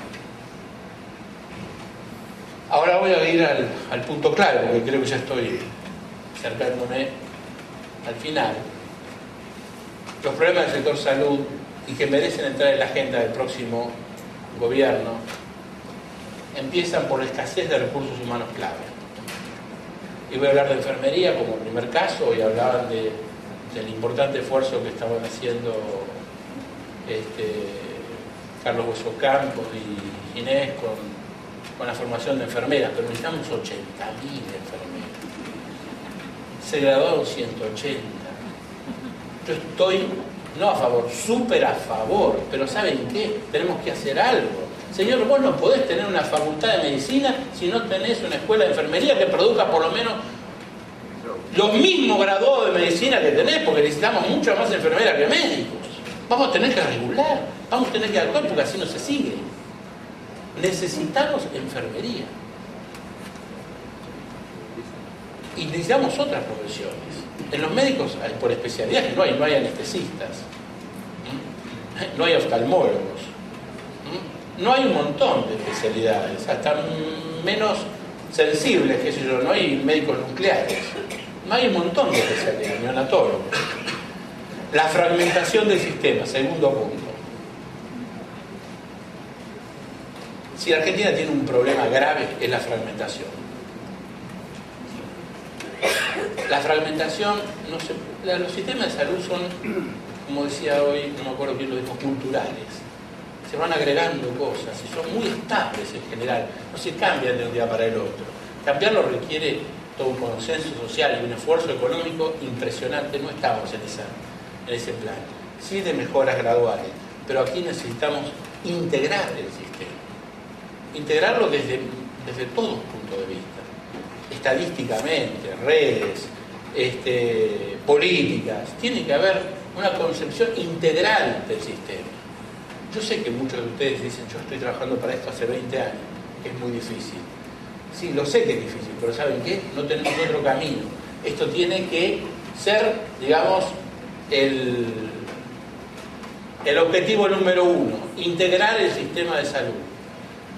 Ahora voy a ir al punto clave, porque creo que ya estoy acercándome al final. Los problemas del sector salud y que merecen entrar en la agenda del próximo gobierno empiezan por la escasez de recursos humanos clave. Y voy a hablar de enfermería como primer caso, y hablaban del importante esfuerzo que estaban haciendo Carlos Hueso Campos y Ginés con la formación de enfermeras, pero necesitamos 80.000 enfermeras. Se graduaron 180. Yo estoy no a favor, súper a favor, pero ¿saben qué? Tenemos que hacer algo. Señor, vos no podés tener una facultad de medicina si no tenés una escuela de enfermería que produzca por lo menos los mismos graduados de medicina que tenés, porque necesitamos mucho más enfermeras que médicos. Vamos a tener que regular, vamos a tener que actuar, porque así no se sigue. Necesitamos enfermería. Y necesitamos otras profesiones. En los médicos, por especialidades, no hay anestesistas, no hay oftalmólogos, no hay un montón de especialidades, hasta menos sensibles, qué sé yo, no hay médicos nucleares, no hay un montón de especialidades, neonatólogos. La fragmentación del sistema, segundo punto. Si Argentina tiene un problema grave, es la fragmentación. La fragmentación, los sistemas de salud son, como decía hoy, no me acuerdo quién lo dijo, culturales. Se van agregando cosas y son muy estables en general, no se cambian de un día para el otro. Cambiarlo requiere todo un consenso social y un esfuerzo económico impresionante. No estamos en ese plan. Sí, de mejoras graduales, pero aquí necesitamos integrar el sistema. Integrarlo desde todos los puntos de vista. Estadísticamente, redes, políticas. Tiene que haber una concepción integral del sistema. Yo sé que muchos de ustedes dicen, yo estoy trabajando para esto hace 20 años, es muy difícil. Sí, lo sé que es difícil, pero ¿saben qué? No tenemos otro camino. Esto tiene que ser, digamos, el objetivo número 1, integrar el sistema de salud.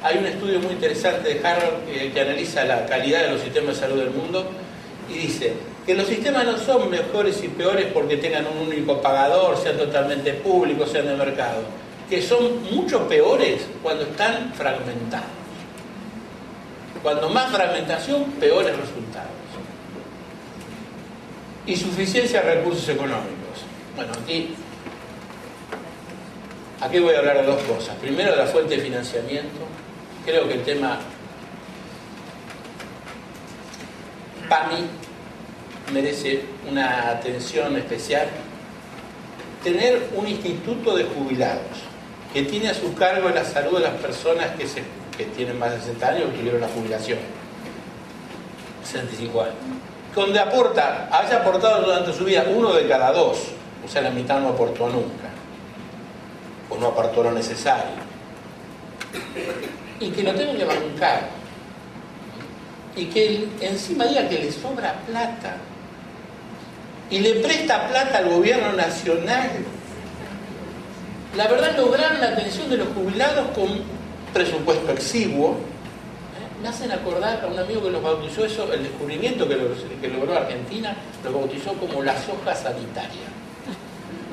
Hay un estudio muy interesante de Harvard que analiza la calidad de los sistemas de salud del mundo y dice que los sistemas no son mejores y peores porque tengan un único pagador, sean totalmente públicos, sean de mercado, que son mucho peores cuando están fragmentados. Cuando más fragmentación, peores resultados. Insuficiencia de recursos económicos. Bueno, aquí voy a hablar de dos cosas. Primero, de la fuente de financiamiento. Creo que el tema PAMI merece una atención especial. Tener un instituto de jubilados que tiene a su cargo la salud de las personas que tienen más de 60 años o que tuvieron la jubilación, 65 años, donde haya aportado durante su vida 1 de cada 2, o sea, la mitad no aportó nunca, o no aportó lo necesario, y que lo tengan que bancar, y que encima diga que le sobra plata, y le presta plata al gobierno nacional. La verdad, lograr la atención de los jubilados con presupuesto exiguo, me hacen acordar a un amigo que los bautizó eso, el descubrimiento que logró Argentina, lo bautizó como la soja sanitaria.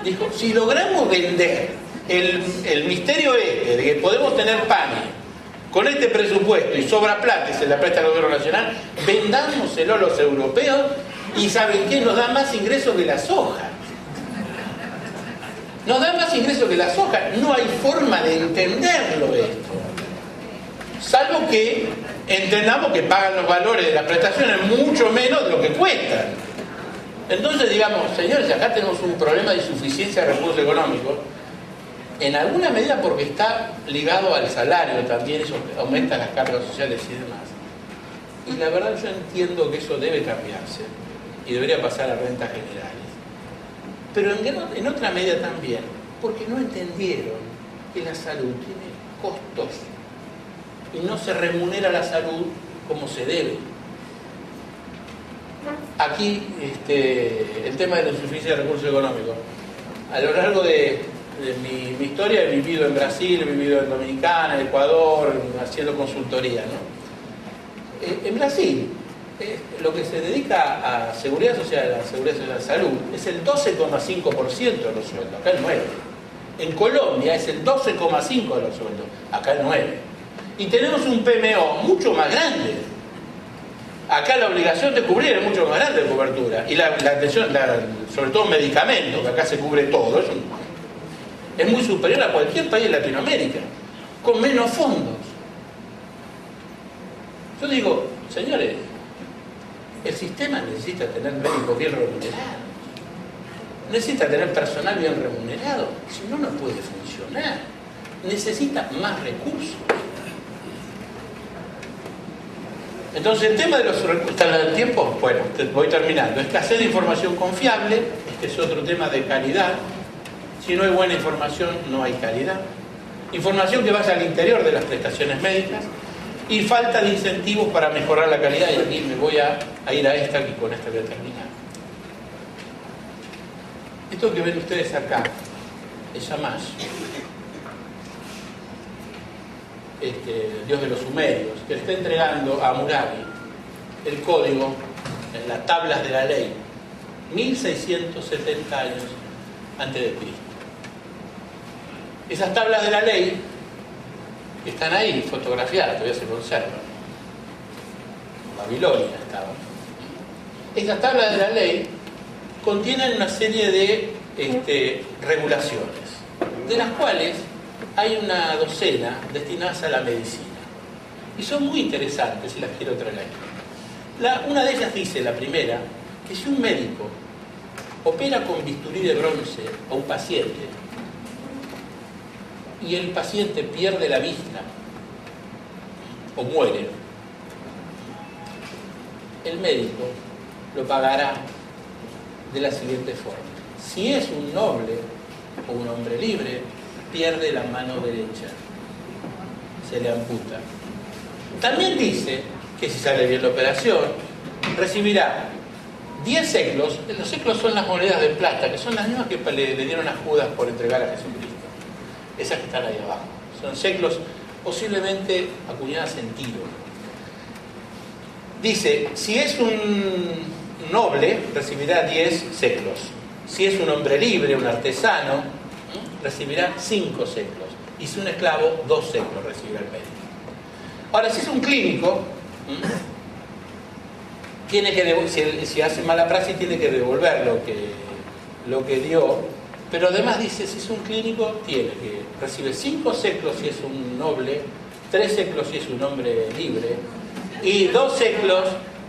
Dijo, si logramos vender el misterio de que podemos tener pan con este presupuesto y sobra plata y se la presta al gobierno nacional, vendámoselo a los europeos y ¿saben qué? Nos da más ingresos que la soja. Nos da más ingresos que la soja. No hay forma de entenderlo esto. Salvo que entendamos que pagan los valores de las prestaciones mucho menos de lo que cuestan. Entonces digamos, señores, acá tenemos un problema de insuficiencia de recursos económicos en alguna medida porque está ligado al salario también, eso aumenta las cargas sociales y demás. Y la verdad yo entiendo que eso debe cambiarse y debería pasar a rentas generales. Pero en otra medida también, porque no entendieron que la salud tiene costos y no se remunera la salud como se debe. Aquí el tema de la insuficiencia de recursos económicos. A lo largo de mi historia he vivido en Brasil, he vivido en Dominicana, en Ecuador, haciendo consultoría, ¿no? En Brasil, lo que se dedica a seguridad social, a seguridad social de salud, es el 12,5% de los sueldos, acá el 9%. En Colombia es el 12,5% de los sueldos, acá el 9%. Y tenemos un PMO mucho más grande. Acá la obligación de cubrir es mucho más grande de cobertura. Y la atención, sobre todo medicamentos, que acá se cubre todo, es muy superior a cualquier país de Latinoamérica, con menos fondos. Yo digo, señores, el sistema necesita tener médicos bien remunerados, necesita tener personal bien remunerado, si no, no puede funcionar, necesita más recursos. Entonces el tema de los recursos, ¿está el tiempo? Bueno, voy terminando. Escasez de información confiable, este es otro tema de calidad. Si no hay buena información, no hay calidad. Información que vaya al interior de las prestaciones médicas y falta de incentivos para mejorar la calidad. Y aquí me voy a ir a esta, y con esta voy a terminar. Esto que ven ustedes acá es Shamash, dios de los sumerios, que le está entregando a Hammurabi el código en las tablas de la ley 1670 años antes de Cristo. Esas tablas de la ley están ahí fotografiadas, todavía se conservan. En Babilonia estaban. Estas tablas de la ley contienen una serie de regulaciones, de las cuales hay una docena destinadas a la medicina. Y son muy interesantes y las quiero traer aquí. Una de ellas dice, la primera, que si un médico opera con bisturí de bronce a un paciente y el paciente pierde la vista o muere, el médico lo pagará de la siguiente forma. Si es un noble o un hombre libre, pierde la mano derecha, se le amputa. También dice que si sale bien la operación, recibirá 10 seclos. Los seclos son las monedas de plata, que son las mismas que le dieron a Judas por entregar a Jesucristo. Esas que están ahí abajo. Son seclos posiblemente acuñadas en tiro. Dice, si es un noble, recibirá 10 seclos. Si es un hombre libre, un artesano, recibirá 5 seclos. Y si un esclavo, 2 seclos recibirá el médico. Ahora, si es un clínico, tiene que si hace mala praxis, tiene que devolver lo que dio. Pero además dice, si es un clínico, recibe 5 seclos si es un noble, 3 seclos si es un hombre libre, y 2 seclos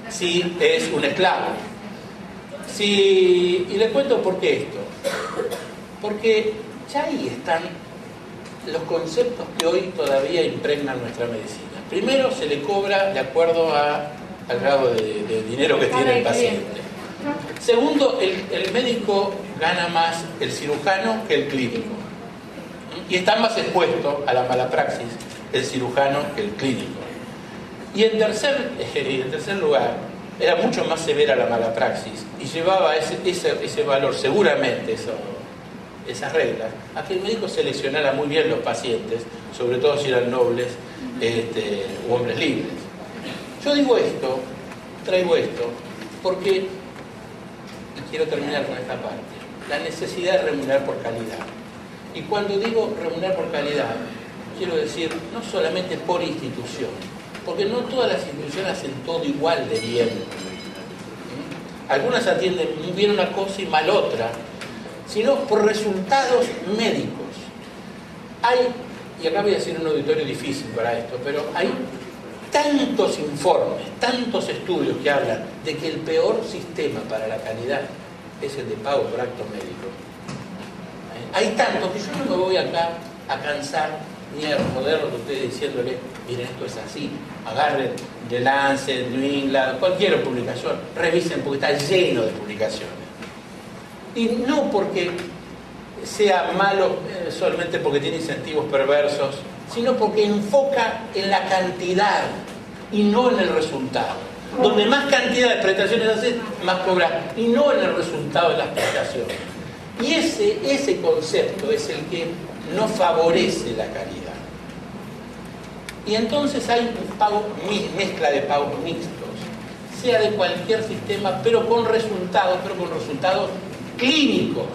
si es un esclavo. Y le cuento por qué esto. Porque ya ahí están los conceptos que hoy todavía impregnan nuestra medicina. Primero, se le cobra de acuerdo al grado de dinero que tiene el paciente. Segundo, el médico gana más el cirujano que el clínico. Y está más expuesto a la mala praxis el cirujano que el clínico. Y en tercer lugar, era mucho más severa la mala praxis y llevaba ese valor, seguramente esas reglas, a que el médico seleccionara muy bien los pacientes, sobre todo si eran nobles u hombres libres. Yo digo esto, traigo esto, porque, y quiero terminar con esta parte, la necesidad de remunerar por calidad. Y cuando digo remunerar por calidad, quiero decir no solamente por institución, porque no todas las instituciones hacen todo igual de bien. Algunas atienden muy bien una cosa y mal otra, sino por resultados médicos. Y acá voy a hacer un auditorio difícil para esto, pero hay tantos informes, tantos estudios que hablan de que el peor sistema para la calidad es el de pago por acto médico. hay tantos que yo no me voy acá a cansar ni a joderlos a ustedes diciéndole, miren, esto es así, agarren The Lancet, New England, cualquier publicación, revisen porque está lleno de publicaciones. Y no porque sea malo solamente porque tiene incentivos perversos, sino porque enfoca en la cantidad y no en el resultado. Donde más cantidad de prestaciones haces, más cobras, y no en el resultado de las prestaciones. Y ese concepto es el que no favorece la calidad. Y entonces hay un pago, mezcla de pagos mixtos, sea de cualquier sistema, pero con resultados clínicos.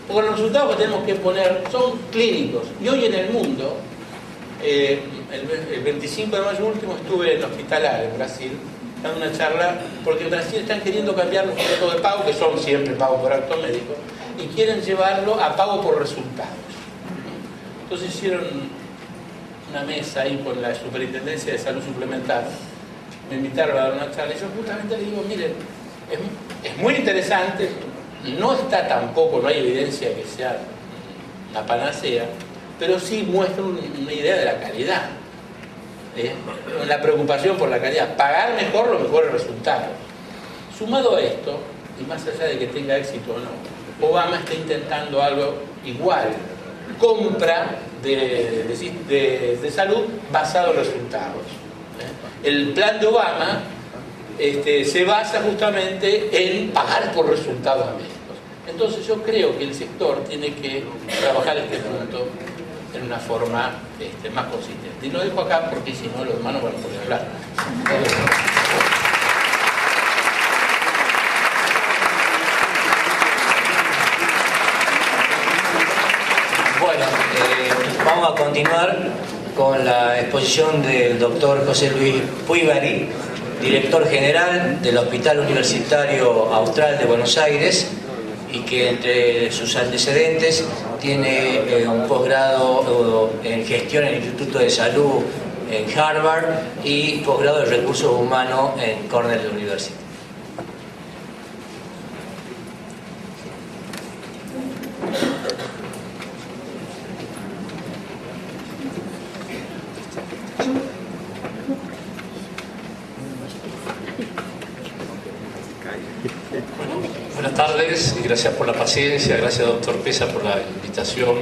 Porque los resultados que tenemos que poner son clínicos. Y hoy en el mundo, el 25 de mayo último estuve en Hospitalar, en Brasil, dando una charla, porque en Brasil están queriendo cambiar los métodos de pago, que son siempre pago por acto médico, y quieren llevarlo a pago por resultados. Entonces hicieron una mesa ahí con la Superintendencia de Salud Suplementar, me invitaron a dar una charla, y yo justamente le digo, miren, es muy interesante, no está tampoco, no hay evidencia que sea una panacea, pero sí muestra una idea de la calidad, la preocupación por la calidad, pagar mejor los mejores resultados. Sumado a esto, y más allá de que tenga éxito o no, Obama está intentando algo igual, compra de salud basado en resultados. El plan de Obama se basa justamente en pagar por resultados médicos. Entonces yo creo que el sector tiene que trabajar este punto en una forma más consistente. Y lo dejo acá porque si no los demás no van a poder hablar. Bueno, vamos a continuar con la exposición del doctor José Luis Puigari, director general del Hospital Universitario Austral de Buenos Aires, y que entre sus antecedentes tiene un posgrado en gestión en el Instituto de Salud en Harvard y posgrado de recursos humanos en Cornell University. Buenas tardes y gracias por la paciencia, gracias doctor Pesa por la invitación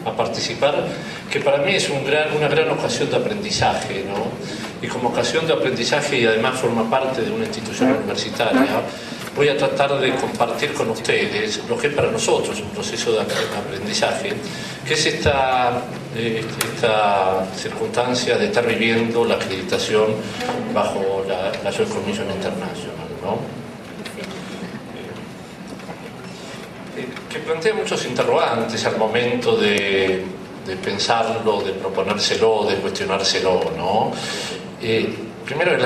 a participar, que para mí es una gran ocasión de aprendizaje, ¿no? Y como ocasión de aprendizaje y además forma parte de una institución universitaria, voy a tratar de compartir con ustedes lo que es para nosotros un proceso de aprendizaje, que es esta circunstancia de estar viviendo la acreditación bajo la Joint Commission International, ¿no? Que plantea muchos interrogantes al momento de pensarlo, de proponérselo, de cuestionárselo, ¿no? Primero,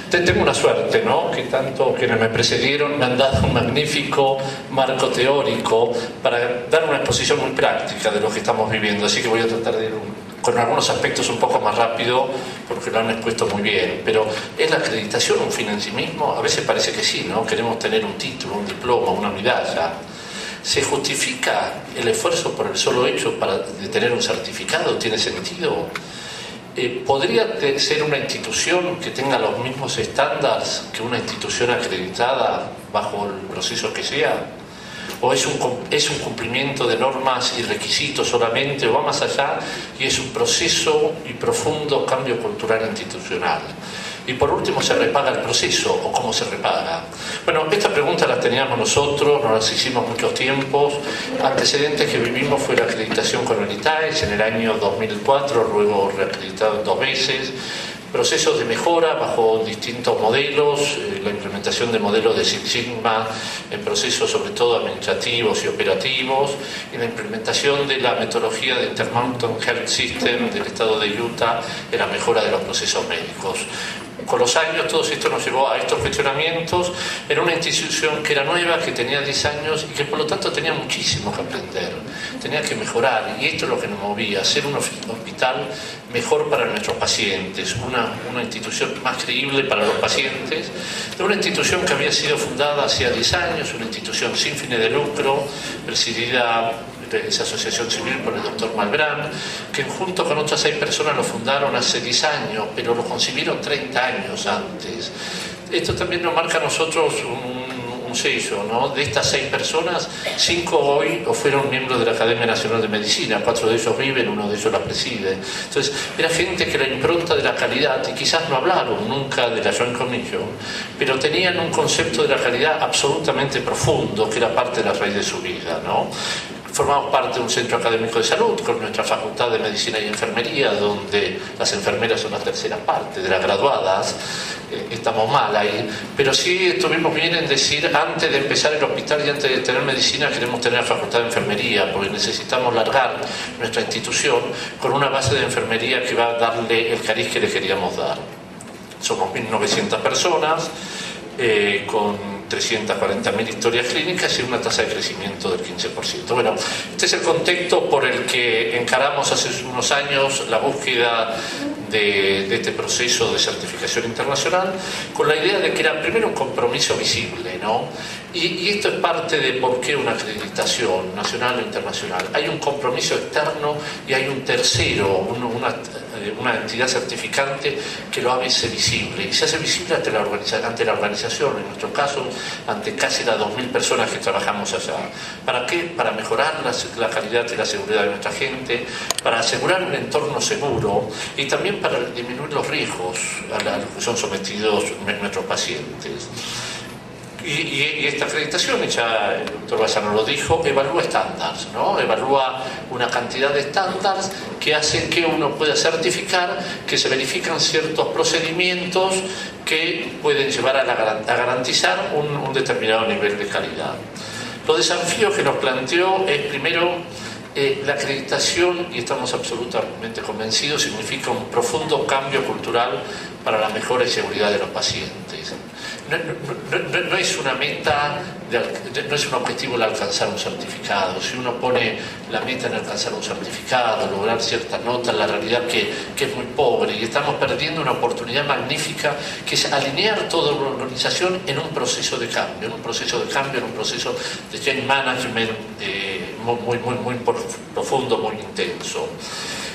tengo una suerte, ¿no? Que tanto quienes me precedieron me han dado un magnífico marco teórico para dar una exposición muy práctica de lo que estamos viviendo, así que voy a tratar de ir con algunos aspectos un poco más rápido porque lo han expuesto muy bien. Pero ¿es la acreditación un fin en sí mismo? A veces parece que sí, ¿no? Queremos tener un título, un diploma, una medalla. ¿Se justifica el esfuerzo por el solo hecho de tener un certificado? ¿Tiene sentido? ¿Podría ser una institución que tenga los mismos estándares que una institución acreditada bajo el proceso que sea? ¿O es un cumplimiento de normas y requisitos solamente, o va más allá y es un proceso y profundo cambio cultural institucional? Y por último, ¿se repaga el proceso o cómo se repaga? Bueno, esta pregunta la teníamos nosotros, nos las hicimos muchos tiempos. Antecedentes que vivimos fue la acreditación con el ITAES en el año 2004, luego reacreditado 2 veces. Procesos de mejora bajo distintos modelos, la implementación de modelos de Six Sigma en procesos sobre todo administrativos y operativos, y la implementación de la metodología de Intermountain Health System del estado de Utah en la mejora de los procesos médicos. Con los años todo esto nos llevó a estos cuestionamientos en una institución que era nueva, que tenía 10 años y que por lo tanto tenía muchísimo que aprender, tenía que mejorar, y esto es lo que nos movía, ser un hospital mejor para nuestros pacientes, una institución más creíble para los pacientes, de una institución que había sido fundada hacía 10 años, una institución sin fines de lucro, presidida esa asociación civil por el doctor Malbrán, que junto con otras 6 personas lo fundaron hace 10 años, pero lo concibieron 30 años antes. Esto también nos marca a nosotros un sello, ¿no? De estas 6 personas, 5 hoy o fueron miembros de la Academia Nacional de Medicina, 4 de ellos viven, 1 de ellos la preside. Entonces, era gente que la impronta de la calidad, y quizás no hablaron nunca de la Joint Commission, pero tenían un concepto de la calidad absolutamente profundo, que era parte de la raíz de su vida, ¿no? Formamos parte de un centro académico de salud con nuestra facultad de medicina y enfermería, donde las enfermeras son la tercera parte de las graduadas. Estamos mal ahí, pero sí estuvimos bien en decir, antes de empezar el hospital y antes de tener medicina, queremos tener la facultad de enfermería, porque necesitamos largar nuestra institución con una base de enfermería que va a darle el cariz que le queríamos dar. Somos 1.900 personas, con 340.000 historias clínicas y una tasa de crecimiento del 15%. Bueno, este es el contexto por el que encaramos hace unos años la búsqueda de este proceso de certificación internacional, con la idea de que era primero un compromiso visible, ¿no? Y esto es parte de por qué una acreditación nacional o internacional. Hay un compromiso externo y hay un tercero, una entidad certificante que lo hace visible. Y se hace visible ante la organización, en nuestro caso, ante casi las 2.000 personas que trabajamos allá. ¿Para qué? Para mejorar la calidad y la seguridad de nuestra gente, para asegurar un entorno seguro y también para disminuir los riesgos a los que son sometidos nuestros pacientes. Y esta acreditación, ya el doctor Bassano lo dijo, evalúa estándares, ¿no? Evalúa una cantidad de estándares que hacen que uno pueda certificar que se verifican ciertos procedimientos que pueden llevar a garantizar un determinado nivel de calidad. Los desafíos que nos planteó es, primero, la acreditación, y estamos absolutamente convencidos, significa un profundo cambio cultural para la mejora y seguridad de los pacientes. No es una meta, no es un objetivo el alcanzar un certificado. Si uno pone la meta en alcanzar un certificado, lograr cierta nota, la realidad que es muy pobre, y estamos perdiendo una oportunidad magnífica, que es alinear toda una organización en un proceso de cambio, en un proceso de change management muy profundo, muy intenso.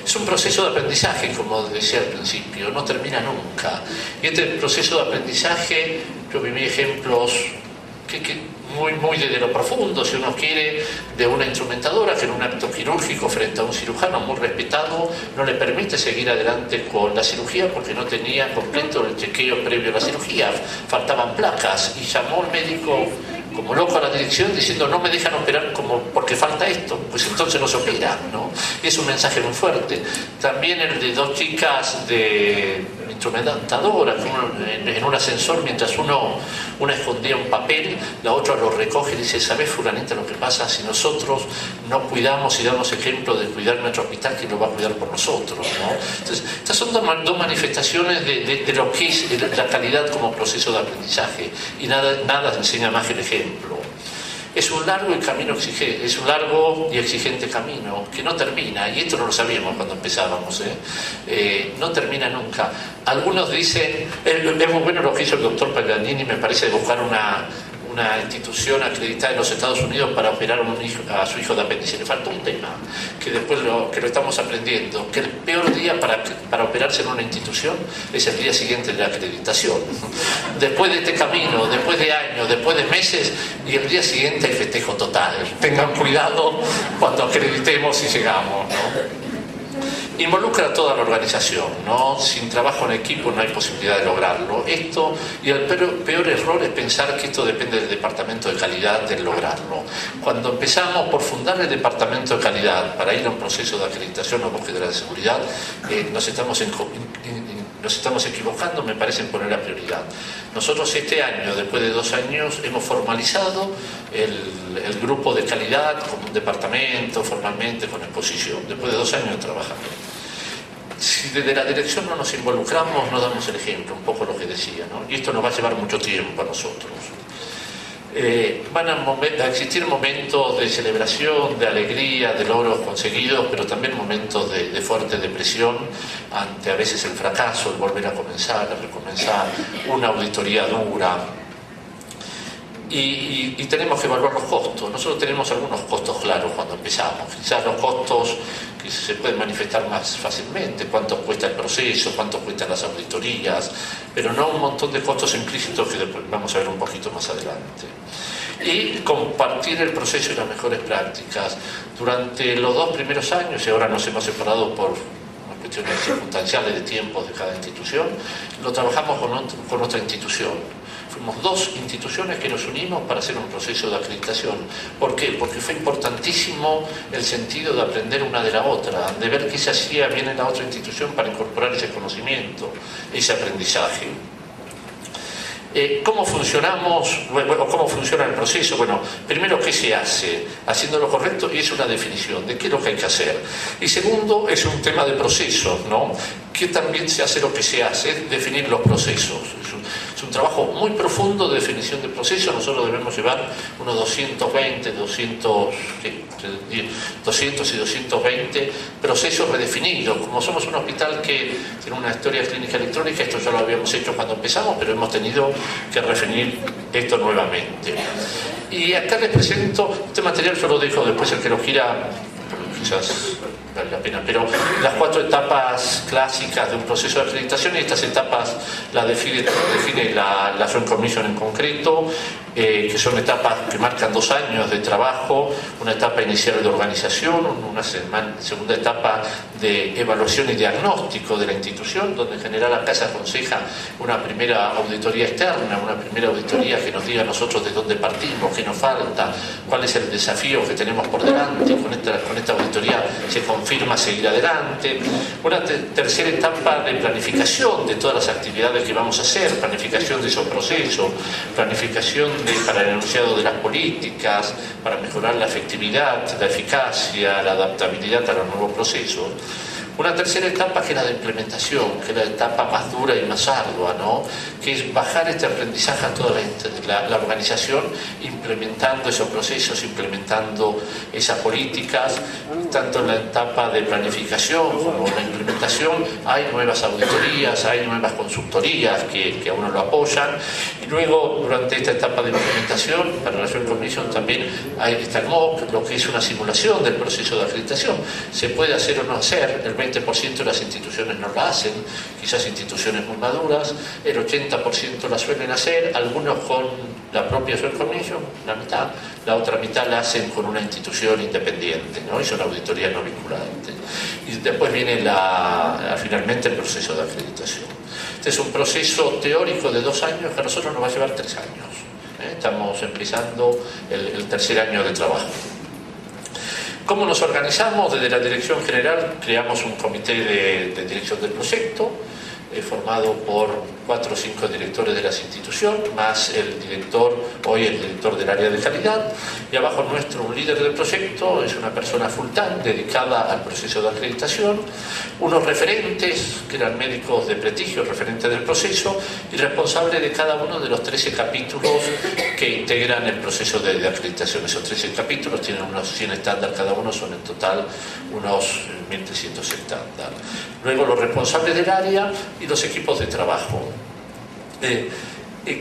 Es un proceso de aprendizaje, como decía al principio, no termina nunca. Y este proceso de aprendizaje, yo viví ejemplos muy desde lo profundo, si uno quiere, de una instrumentadora que en un acto quirúrgico frente a un cirujano muy respetado no le permite seguir adelante con la cirugía porque no tenía completo el chequeo previo a la cirugía, faltaban placas, y llamó al médico como loco a la dirección diciendo: no me dejan operar porque falta esto, pues entonces no se opera, ¿no? Y es un mensaje muy fuerte. También el de 2 chicas de instrumentadora en un ascensor, mientras una escondía un papel, la otra lo recoge y dice: ¿sabes, fulanita, lo que pasa? Si nosotros no cuidamos y damos ejemplo de cuidar nuestro hospital, ¿quién lo va a cuidar por nosotros, ¿no? Entonces, estas son dos manifestaciones de lo que es la calidad como proceso de aprendizaje, y nada enseña más que el ejemplo. Es un largo y exigente camino que no termina, y esto no lo sabíamos cuando empezábamos, no termina nunca. Algunos dicen, es muy bueno lo que hizo el doctor Paganini, me parece, de buscar una institución acreditada en los Estados Unidos para operar a su hijo de apéndice. Le falta un tema que después lo estamos aprendiendo, que el peor día para operarse en una institución es el día siguiente de la acreditación. Después de este camino, después de años, después de meses, y el día siguiente hay festejo total. Tengan cuidado cuando acreditemos y llegamos, ¿no? Involucra a toda la organización, ¿no? Sin trabajo en equipo no hay posibilidad de lograrlo. Esto, y el peor error es pensar que esto depende del departamento de calidad del lograrlo. Cuando empezamos por fundar el departamento de calidad para ir a un proceso de acreditación o búsqueda de seguridad, nos estamos equivocando, me parece, en poner la prioridad. Nosotros este año, después de 2 años, hemos formalizado el grupo de calidad como un departamento, formalmente, con exposición, después de 2 años trabajando. Si desde la dirección no nos involucramos, no damos el ejemplo, un poco lo que decía, ¿no? Y esto nos va a llevar mucho tiempo a nosotros. Van a existir momentos de celebración, de alegría, de logros conseguidos, pero también momentos de fuerte depresión ante a veces el fracaso, el volver a comenzar, a recomenzar, una auditoría dura. y tenemos que evaluar los costos. Nosotros tenemos algunos costos claros cuando empezamos. Quizás los costos que se pueden manifestar más fácilmente, cuánto cuesta el proceso, cuánto cuestan las auditorías, pero no un montón de costos implícitos que después vamos a ver un poquito más adelante. Y compartir el proceso y las mejores prácticas. Durante los 2 primeros años, y ahora nos hemos separado por cuestiones circunstanciales de tiempos de cada institución, lo trabajamos con otra institución. Fuimos 2 instituciones que nos unimos para hacer un proceso de acreditación. ¿Por qué? Porque fue importantísimo el sentido de aprender una de la otra, de ver qué se hacía bien en la otra institución para incorporar ese conocimiento, ese aprendizaje. ¿Cómo funcionamos? Bueno, ¿cómo funciona el proceso? Bueno, primero, ¿qué se hace? Haciendo lo correcto, y es una definición de qué es lo que hay que hacer. Y segundo, es un tema de procesos, ¿no? Que también se hace lo que se hace, es definir los procesos. Es un trabajo muy profundo de definición de procesos. Nosotros debemos llevar unos 220, 200 y 220 procesos redefinidos. Como somos un hospital que tiene una historia clínica electrónica, esto ya lo habíamos hecho cuando empezamos, pero hemos tenido que redefinir esto nuevamente. Y acá les presento, este material yo lo dejo después, el que lo quiera, quizás vale la pena, pero las 4 etapas clásicas de un proceso de acreditación, y estas etapas las define la Joint Commission en concreto, que son etapas que marcan 2 años de trabajo, una etapa inicial de organización, una segunda etapa de evaluación y diagnóstico de la institución, donde en general acá se aconseja una primera auditoría externa, una primera auditoría que nos diga a nosotros de dónde partimos, qué nos falta, cuál es el desafío que tenemos por delante. Con esta auditoría se confirma seguir adelante. Una tercera etapa de planificación de todas las actividades que vamos a hacer, planificación de esos procesos, planificación para el enunciado de las políticas, para mejorar la efectividad, la eficacia, la adaptabilidad a los nuevos procesos. Una tercera etapa que es la de implementación, que es la etapa más dura y más ardua, ¿no? Que es bajar este aprendizaje a toda la organización, implementando esos procesos, implementando esas políticas. Tanto en la etapa de planificación como en la implementación hay nuevas auditorías, hay nuevas consultorías que a uno lo apoyan. Y luego, durante esta etapa de implementación, para la Joint Commission también está el MOOC, lo que es una simulación del proceso de acreditación. Se puede hacer o no hacer, el 20% de las instituciones no la hacen, quizás instituciones muy maduras, el 80% la suelen hacer, algunos con la propia Joint Commission, la mitad, la otra mitad la hacen con una institución independiente, ¿no? Y son auditorías no vinculantes. Y después viene finalmente el proceso de acreditación. Este es un proceso teórico de 2 años que a nosotros nos va a llevar 3 años. Estamos empezando el tercer año de trabajo. ¿Cómo nos organizamos? Desde la Dirección General creamos un comité de dirección del proyecto, formado por 4 o 5 directores de las instituciones, más el director, hoy el director del área de calidad, y abajo nuestro un líder del proyecto, es una persona full time dedicada al proceso de acreditación, unos referentes, que eran médicos de prestigio, referentes del proceso, y responsable de cada uno de los 13 capítulos que integran el proceso de acreditación. Esos 13 capítulos tienen unos 100 estándares cada uno, son en total unos 1.300 estándares. Luego los responsables del área y los equipos de trabajo.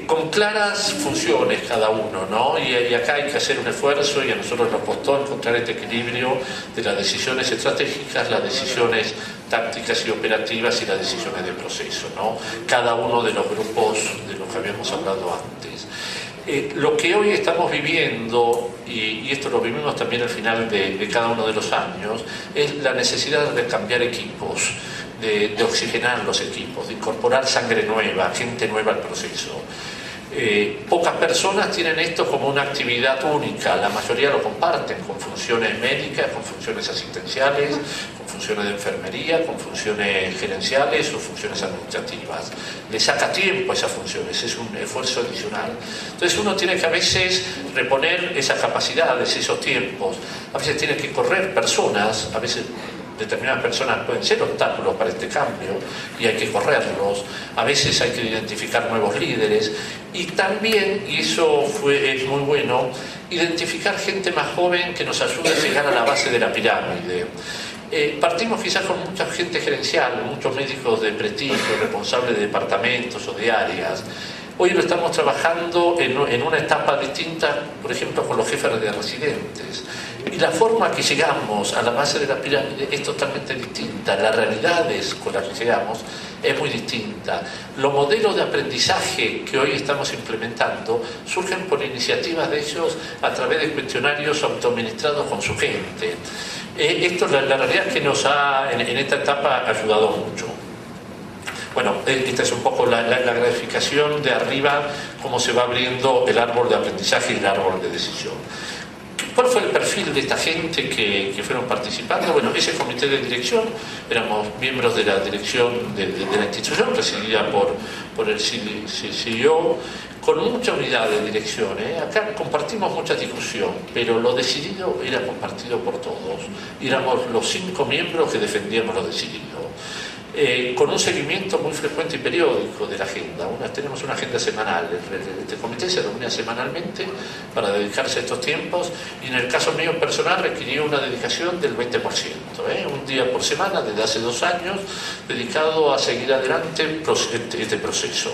Con claras funciones cada uno, ¿no? Y acá hay que hacer un esfuerzo, y a nosotros nos costó encontrar este equilibrio de las decisiones estratégicas, las decisiones tácticas y operativas y las decisiones de proceso, ¿no? Cada uno de los grupos de los que habíamos hablado antes. Lo que hoy estamos viviendo, y esto lo vivimos también al final de cada uno de los años, es la necesidad de cambiar equipos, de oxigenar los equipos, de incorporar sangre nueva, gente nueva al proceso. Pocas personas tienen esto como una actividad única, la mayoría lo comparten con funciones médicas, con funciones asistenciales, con funciones de enfermería, con funciones gerenciales o funciones administrativas. Le saca tiempo a esas funciones, es un esfuerzo adicional. Entonces uno tiene que a veces reponer esas capacidades, esos tiempos, a veces tiene que correr personas, a veces determinadas personas pueden ser obstáculos para este cambio y hay que correrlos, a veces hay que identificar nuevos líderes y también, y eso es muy bueno, identificar gente más joven que nos ayude a llegar a la base de la pirámide. Partimos quizás con mucha gente gerencial, muchos médicos de prestigio, responsables de departamentos o de áreas. Hoy lo estamos trabajando en una etapa distinta, por ejemplo, con los jefes de residentes. Y la forma que llegamos a la base de la pirámide es totalmente distinta. Las realidades con las que llegamos es muy distinta. Los modelos de aprendizaje que hoy estamos implementando surgen por iniciativas de ellos a través de cuestionarios autoadministrados con su gente. Esto la realidad es que nos ha, en esta etapa, ayudado mucho. Bueno, esta es un poco la graficación de arriba, cómo se va abriendo el árbol de aprendizaje y el árbol de decisión. ¿Cuál fue el perfil de esta gente que fueron participando? Bueno, ese comité de dirección, éramos miembros de la dirección de la institución, presidida por el CEO, con mucha unidad de dirección. Acá compartimos mucha discusión, pero lo decidido era compartido por todos. Éramos los 5 miembros que defendíamos lo decidido. Con un seguimiento muy frecuente y periódico de la agenda. Tenemos una agenda semanal. Este comité se reunía semanalmente para dedicarse a estos tiempos, y en el caso mío personal requirió una dedicación del 20%, un día por semana desde hace 2 años, dedicado a seguir adelante este proceso.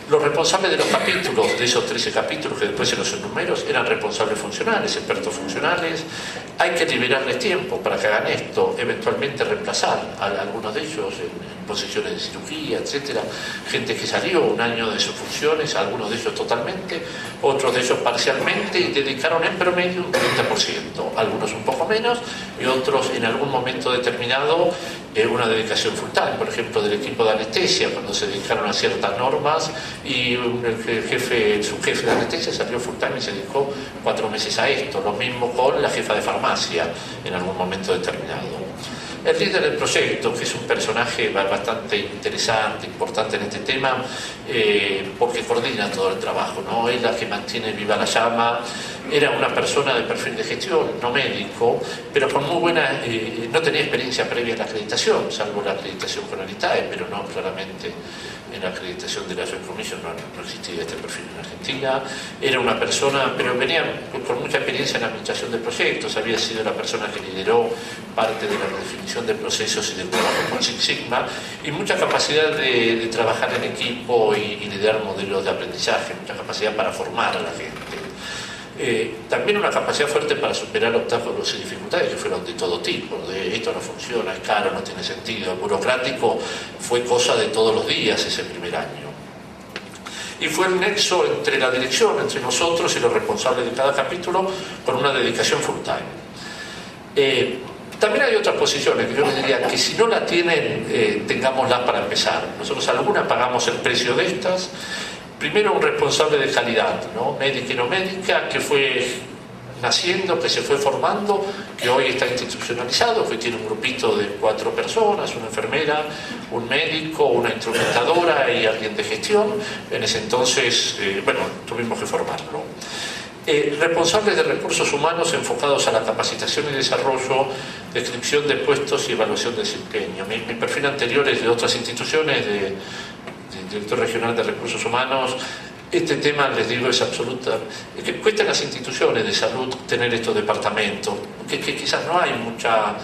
Los responsables de los capítulos, de esos 13 capítulos que después se los enumero, eran responsables funcionales, expertos funcionales. Hay que liberarles tiempo para que hagan esto, eventualmente reemplazar a algunos de ellos en posiciones de cirugía, etcétera. Gente que salió 1 año de sus funciones, algunos de ellos totalmente, otros de ellos parcialmente, y dedicaron en promedio un 30%, algunos un poco menos y otros en algún momento determinado una dedicación full time. Por ejemplo, del equipo de anestesia, cuando se dedicaron a ciertas normas, y el subjefe de anestesia salió full time y se dedicó 4 meses a esto. Lo mismo con la jefa de farmacia en algún momento determinado. El líder del proyecto, que es un personaje bastante interesante, importante en este tema, porque coordina todo el trabajo, ¿no? Es la que mantiene viva la llama. Era una persona de perfil de gestión, no médico, pero con muy buena, no tenía experiencia previa en la acreditación, salvo la acreditación con el ITAE, pero no claramente en la acreditación de la Joint Commission no existía este perfil en Argentina. Era una persona, pero venía con mucha experiencia en la administración de proyectos, había sido la persona que lideró parte de la redefinición de procesos y del trabajo con Six Sigma, y mucha capacidad de trabajar en equipo y liderar modelos de aprendizaje, mucha capacidad para formar a la gente. También una capacidad fuerte para superar obstáculos y dificultades que fueron de todo tipo, de esto no funciona, es caro, no tiene sentido, es burocrático, fue cosa de todos los días ese primer año. Y fue el nexo entre la dirección, entre nosotros y los responsables de cada capítulo, con una dedicación full time. También hay otras posiciones que yo les diría que si no la tienen, tengámoslas para empezar. Nosotros algunas pagamos el precio de estas. Primero, un responsable de calidad, ¿no? Médica y no médica, que fue naciendo, que se fue formando, que hoy está institucionalizado, que tiene un grupito de 4 personas, una enfermera, un médico, una instrumentadora y alguien de gestión. En ese entonces, tuvimos que formarlo. Responsables de recursos humanos enfocados a la capacitación y desarrollo, descripción de puestos y evaluación de desempeño. Mi perfil anterior es de otras instituciones, de director regional de recursos humanos. Este tema, les digo, es absoluta. Que cuesta en las instituciones de salud tener estos departamentos, que quizás no hay mucha,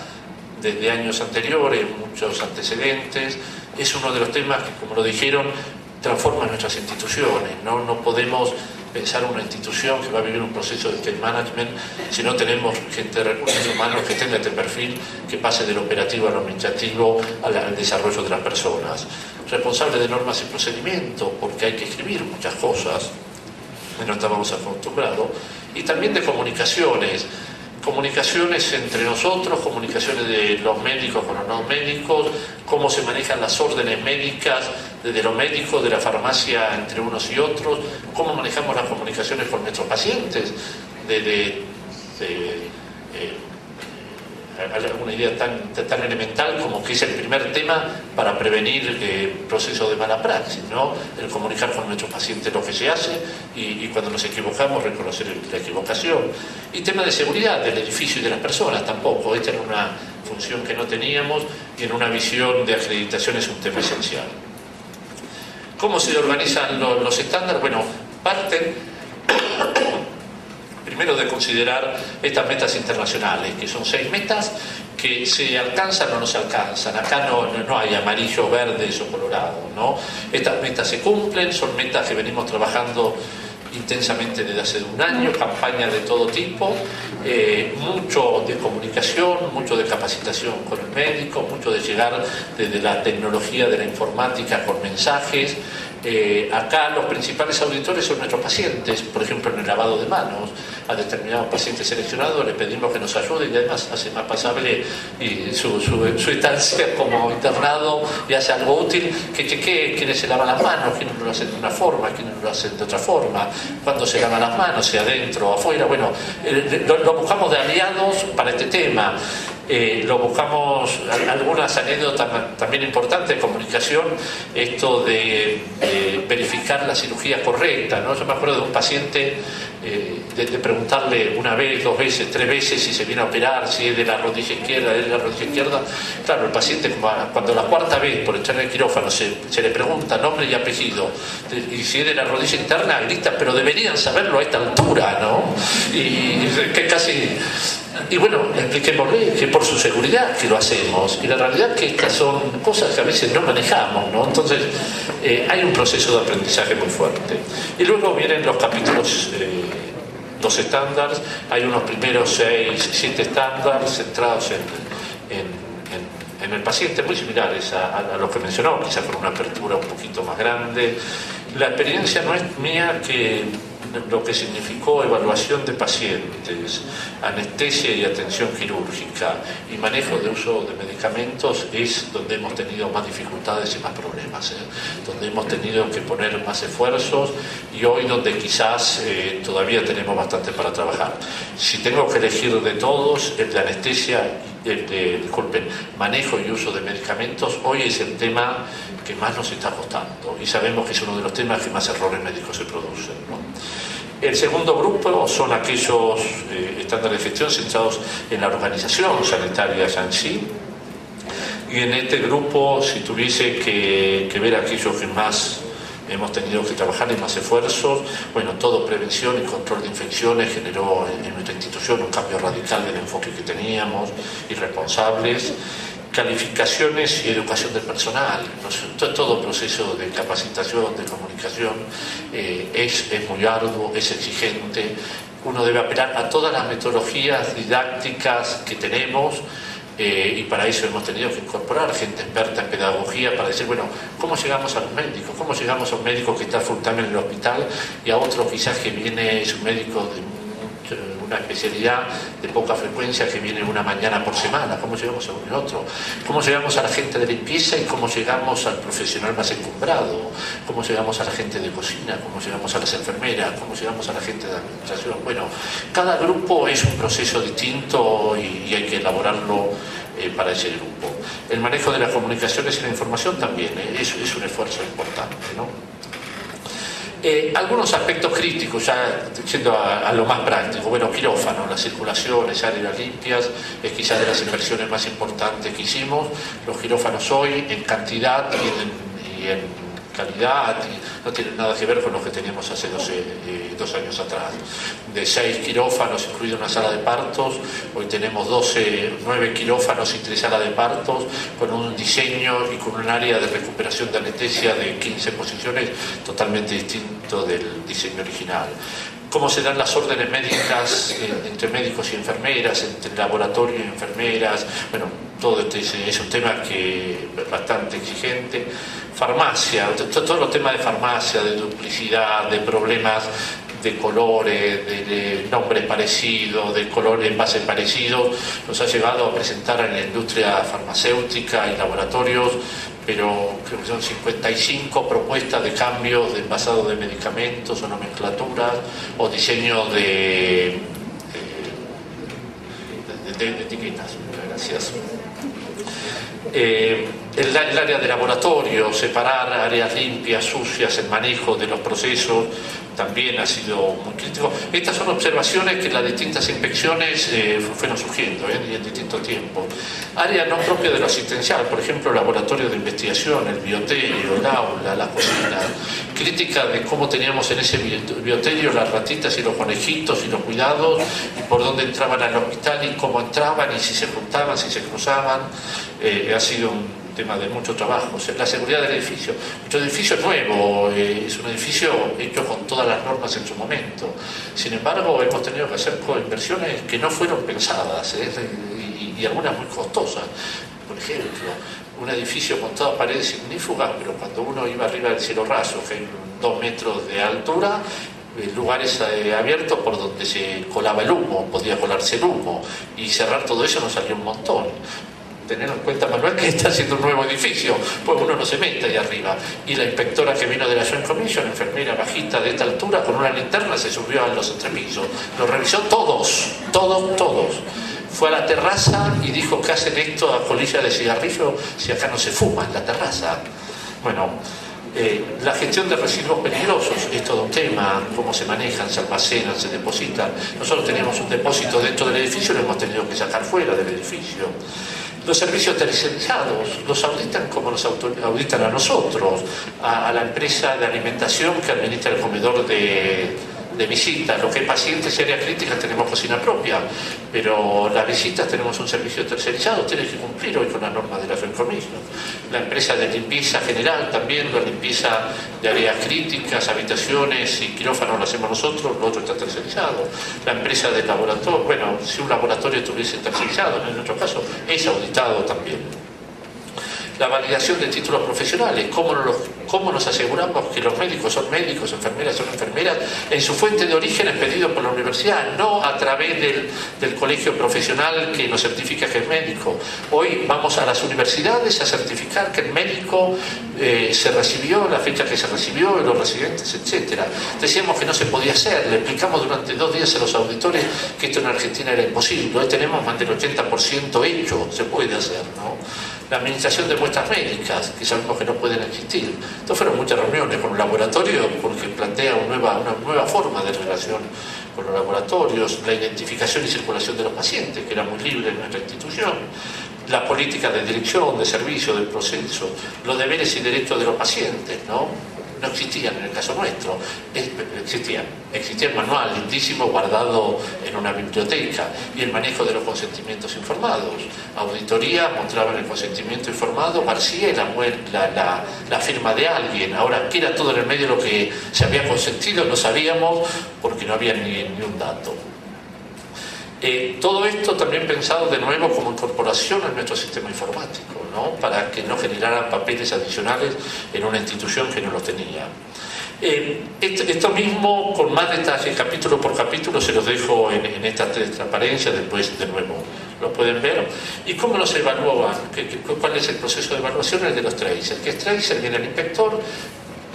desde años anteriores, muchos antecedentes. Es uno de los temas que, como lo dijeron, transforman nuestras instituciones. No podemos pensar una institución que va a vivir un proceso de state management si no tenemos gente de recursos humanos que tenga este perfil, que pase del operativo al administrativo al desarrollo de las personas. Responsable de normas y procedimientos, porque hay que escribir muchas cosas que no estábamos acostumbrados, y también de comunicaciones entre nosotros, comunicaciones de los médicos con los no médicos, cómo se manejan las órdenes médicas desde los médicos, de la farmacia entre unos y otros, cómo manejamos las comunicaciones con nuestros pacientes, alguna idea tan elemental como que es el primer tema para prevenir procesos de mala praxis, ¿no? El comunicar con nuestros pacientes lo que se hace y cuando nos equivocamos reconocer la equivocación. Y tema de seguridad del edificio y de las personas tampoco. Esta era una función que no teníamos y en una visión de acreditación es un tema esencial. ¿Cómo se organizan los estándares? Bueno, parten primero de considerar estas metas internacionales, que son 6 metas que se alcanzan o no se alcanzan. Acá no hay amarillos, verdes o colorados, ¿no? Estas metas se cumplen, son metas que venimos trabajando intensamente desde hace un año, campañas de todo tipo, mucho de comunicación, mucho de capacitación con el médico, mucho de llegar desde la tecnología de la informática con mensajes. Acá los principales auditores son nuestros pacientes, por ejemplo en el lavado de manos. A determinados pacientes seleccionados les pedimos que nos ayuden y además hace más pasable su estancia como internado y hace algo útil, que chequee quiénes se lavan las manos, quiénes lo hacen de una forma, quiénes lo hacen de otra forma, cuándo se lavan las manos, sea adentro o afuera. Bueno, lo buscamos de aliados para este tema. Lo buscamos, algunas anécdotas también importantes de comunicación, esto de verificar la cirugía correcta, ¿no? Yo me acuerdo de un paciente, de preguntarle una vez, 2 veces, 3 veces si se viene a operar, si es de la rodilla izquierda, es de la rodilla izquierda. Claro, el paciente cuando la 4ª vez por estar en el quirófano se le pregunta nombre y apellido, y si es de la rodilla interna, grita, pero deberían saberlo a esta altura, ¿no? Y que casi... Y bueno, expliquémosle que por su seguridad que lo hacemos, y la realidad es que estas son cosas que a veces no manejamos, ¿no? Entonces hay un proceso de aprendizaje muy fuerte. Y luego vienen los capítulos, los estándares. Hay unos primeros 6, 7 estándares centrados en el paciente, muy similares a los que mencionó, quizás con una apertura un poquito más grande. La experiencia no es mía, que lo que significó evaluación de pacientes, anestesia y atención quirúrgica y manejo de uso de medicamentos es donde hemos tenido más dificultades y más problemas, donde hemos tenido que poner más esfuerzos y hoy donde quizás todavía tenemos bastante para trabajar. Si tengo que elegir de todos, el de anestesia, manejo y uso de medicamentos, hoy es el tema que más nos está costando y sabemos que es uno de los temas que más errores médicos se producen, ¿no? El segundo grupo son aquellos estándares de gestión centrados en la organización sanitaria en sí, y en este grupo, si tuviese que ver aquellos que más hemos tenido que trabajar en más esfuerzos, bueno, todo prevención y control de infecciones generó en nuestra institución un cambio radical del enfoque que teníamos, y responsables, calificaciones y educación del personal. Todo proceso de capacitación, de comunicación es muy arduo, es exigente. Uno debe apelar a todas las metodologías didácticas que tenemos, y para eso hemos tenido que incorporar gente experta en pedagogía para decir, bueno, ¿cómo llegamos a los médicos? ¿Cómo llegamos a un médico que está full time en el hospital y a otro quizás que viene, es un médico de una especialidad de poca frecuencia que viene una mañana por semana? ¿Cómo llegamos a uno y otro? ¿Cómo llegamos a la gente de limpieza y cómo llegamos al profesional más encumbrado? ¿Cómo llegamos a la gente de cocina? ¿Cómo llegamos a las enfermeras? ¿Cómo llegamos a la gente de administración? Bueno, cada grupo es un proceso distinto y hay que elaborarlo para ese grupo. El manejo de las comunicaciones y la información también es un esfuerzo importante, ¿no? Algunos aspectos críticos, ya yendo a lo más práctico. Bueno, quirófano, la circulación, esas áreas limpias, es quizás de las inversiones más importantes que hicimos. Los quirófanos hoy, en cantidad y en calidad, no tienen nada que ver con lo que teníamos hace 2 años atrás. De 6 quirófanos, incluida una sala de partos, hoy tenemos 9 quirófanos y 3 salas de partos, con un diseño y con un área de recuperación de anestesia de 15 posiciones totalmente distinto del diseño original. Cómo se dan las órdenes médicas entre médicos y enfermeras, entre laboratorio y enfermeras. Bueno, todo este es un tema que es bastante exigente. Farmacia, todos los temas de farmacia, de duplicidad, de problemas de colores, de nombres parecidos, de colores en base parecidos, nos ha llevado a presentar en la industria farmacéutica y laboratorios, pero creo que son 55 propuestas de cambios de envasado de medicamentos o nomenclaturas o diseño de etiquetas. Gracias. el área de laboratorio, separar áreas limpias, sucias, el manejo de los procesos, también ha sido muy crítico. Estas son observaciones que las distintas inspecciones fueron surgiendo y en distintos tiempos. Área no propia de lo asistencial, por ejemplo, laboratorio de investigación, el bioterio, el aula, la cocina. Crítica de cómo teníamos en ese bioterio las ratitas y los conejitos y los cuidados, y por dónde entraban al hospital y cómo entraban y si se juntaban, si se cruzaban. Ha sido un tema de mucho trabajo. La seguridad del edificio. Nuestro edificio es nuevo, es un edificio hecho con todas las normas en su momento. Sin embargo, hemos tenido que hacer inversiones que no fueron pensadas y algunas muy costosas. Por ejemplo, un edificio con todas paredes ignífugas, pero cuando uno iba arriba del cielo raso, que hay 2 metros de altura, lugares abiertos por donde se colaba el humo, podía colarse el humo, y cerrar todo eso nos salió un montón. Tener en cuenta, Manuel, que está haciendo un nuevo edificio, pues uno no se mete ahí arriba. Y la inspectora que vino de la Joint Commission, enfermera bajita de esta altura, con una linterna se subió a los entrepisos. Los revisó todos. Fue a la terraza y dijo: ¿qué hacen esto a colilla de cigarrillo si acá no se fuma en la terraza? Bueno, la gestión de residuos peligrosos es todo un tema, cómo se manejan, se almacenan, se depositan. Nosotros teníamos un depósito dentro del edificio y lo hemos tenido que sacar fuera del edificio. Los servicios tercerizados los auditan como nos auditan a nosotros, a la empresa de alimentación que administra el comedor de visitas. Lo que es pacientes y áreas críticas tenemos cocina propia, pero las visitas tenemos un servicio tercerizado, tiene que cumplir hoy con las normas de la Joint Commission. La empresa de limpieza general también, la limpieza de áreas críticas, habitaciones y quirófanos lo hacemos nosotros, lo otro está tercerizado. La empresa de laboratorio, bueno, si un laboratorio estuviese tercerizado, en nuestro caso, es auditado también. La validación de títulos profesionales, cómo nos aseguramos que los médicos son médicos, enfermeras son enfermeras, en su fuente de origen es pedido por la universidad, no a través del colegio profesional que nos certifica que es médico. Hoy vamos a las universidades a certificar que el médico se recibió, la fecha que se recibió, los residentes, etcétera. Decíamos que no se podía hacer, le explicamos durante 2 días a los auditores que esto en Argentina era imposible. Hoy tenemos más del 80% hecho, se puede hacer, ¿no? La administración de muestras médicas, que sabemos que no pueden existir. Entonces fueron muchas reuniones con los laboratorios porque plantea una nueva forma de relación con los laboratorios, la identificación y circulación de los pacientes, que era muy libre en nuestra institución, la política de dirección, de servicio, del proceso, los deberes y derechos de los pacientes, ¿no? No existían en el caso nuestro, existía el manual lindísimo guardado en una biblioteca y el manejo de los consentimientos informados. Auditoría mostraban el consentimiento informado, García y la firma de alguien. Ahora, ¿qué era todo en el medio lo que se había consentido? No sabíamos porque no había ni un dato. Todo esto también pensado de nuevo como incorporación en nuestro sistema informático, ¿no? Para que no generaran papeles adicionales en una institución que no los tenía. Esto mismo, con más detalle, capítulo por capítulo, se los dejo en esta transparencia, después de nuevo lo pueden ver. ¿Y cómo los evalúan? ¿Cuál es el proceso de evaluación? El de los tracers. ¿Qué es tracer? Viene el inspector,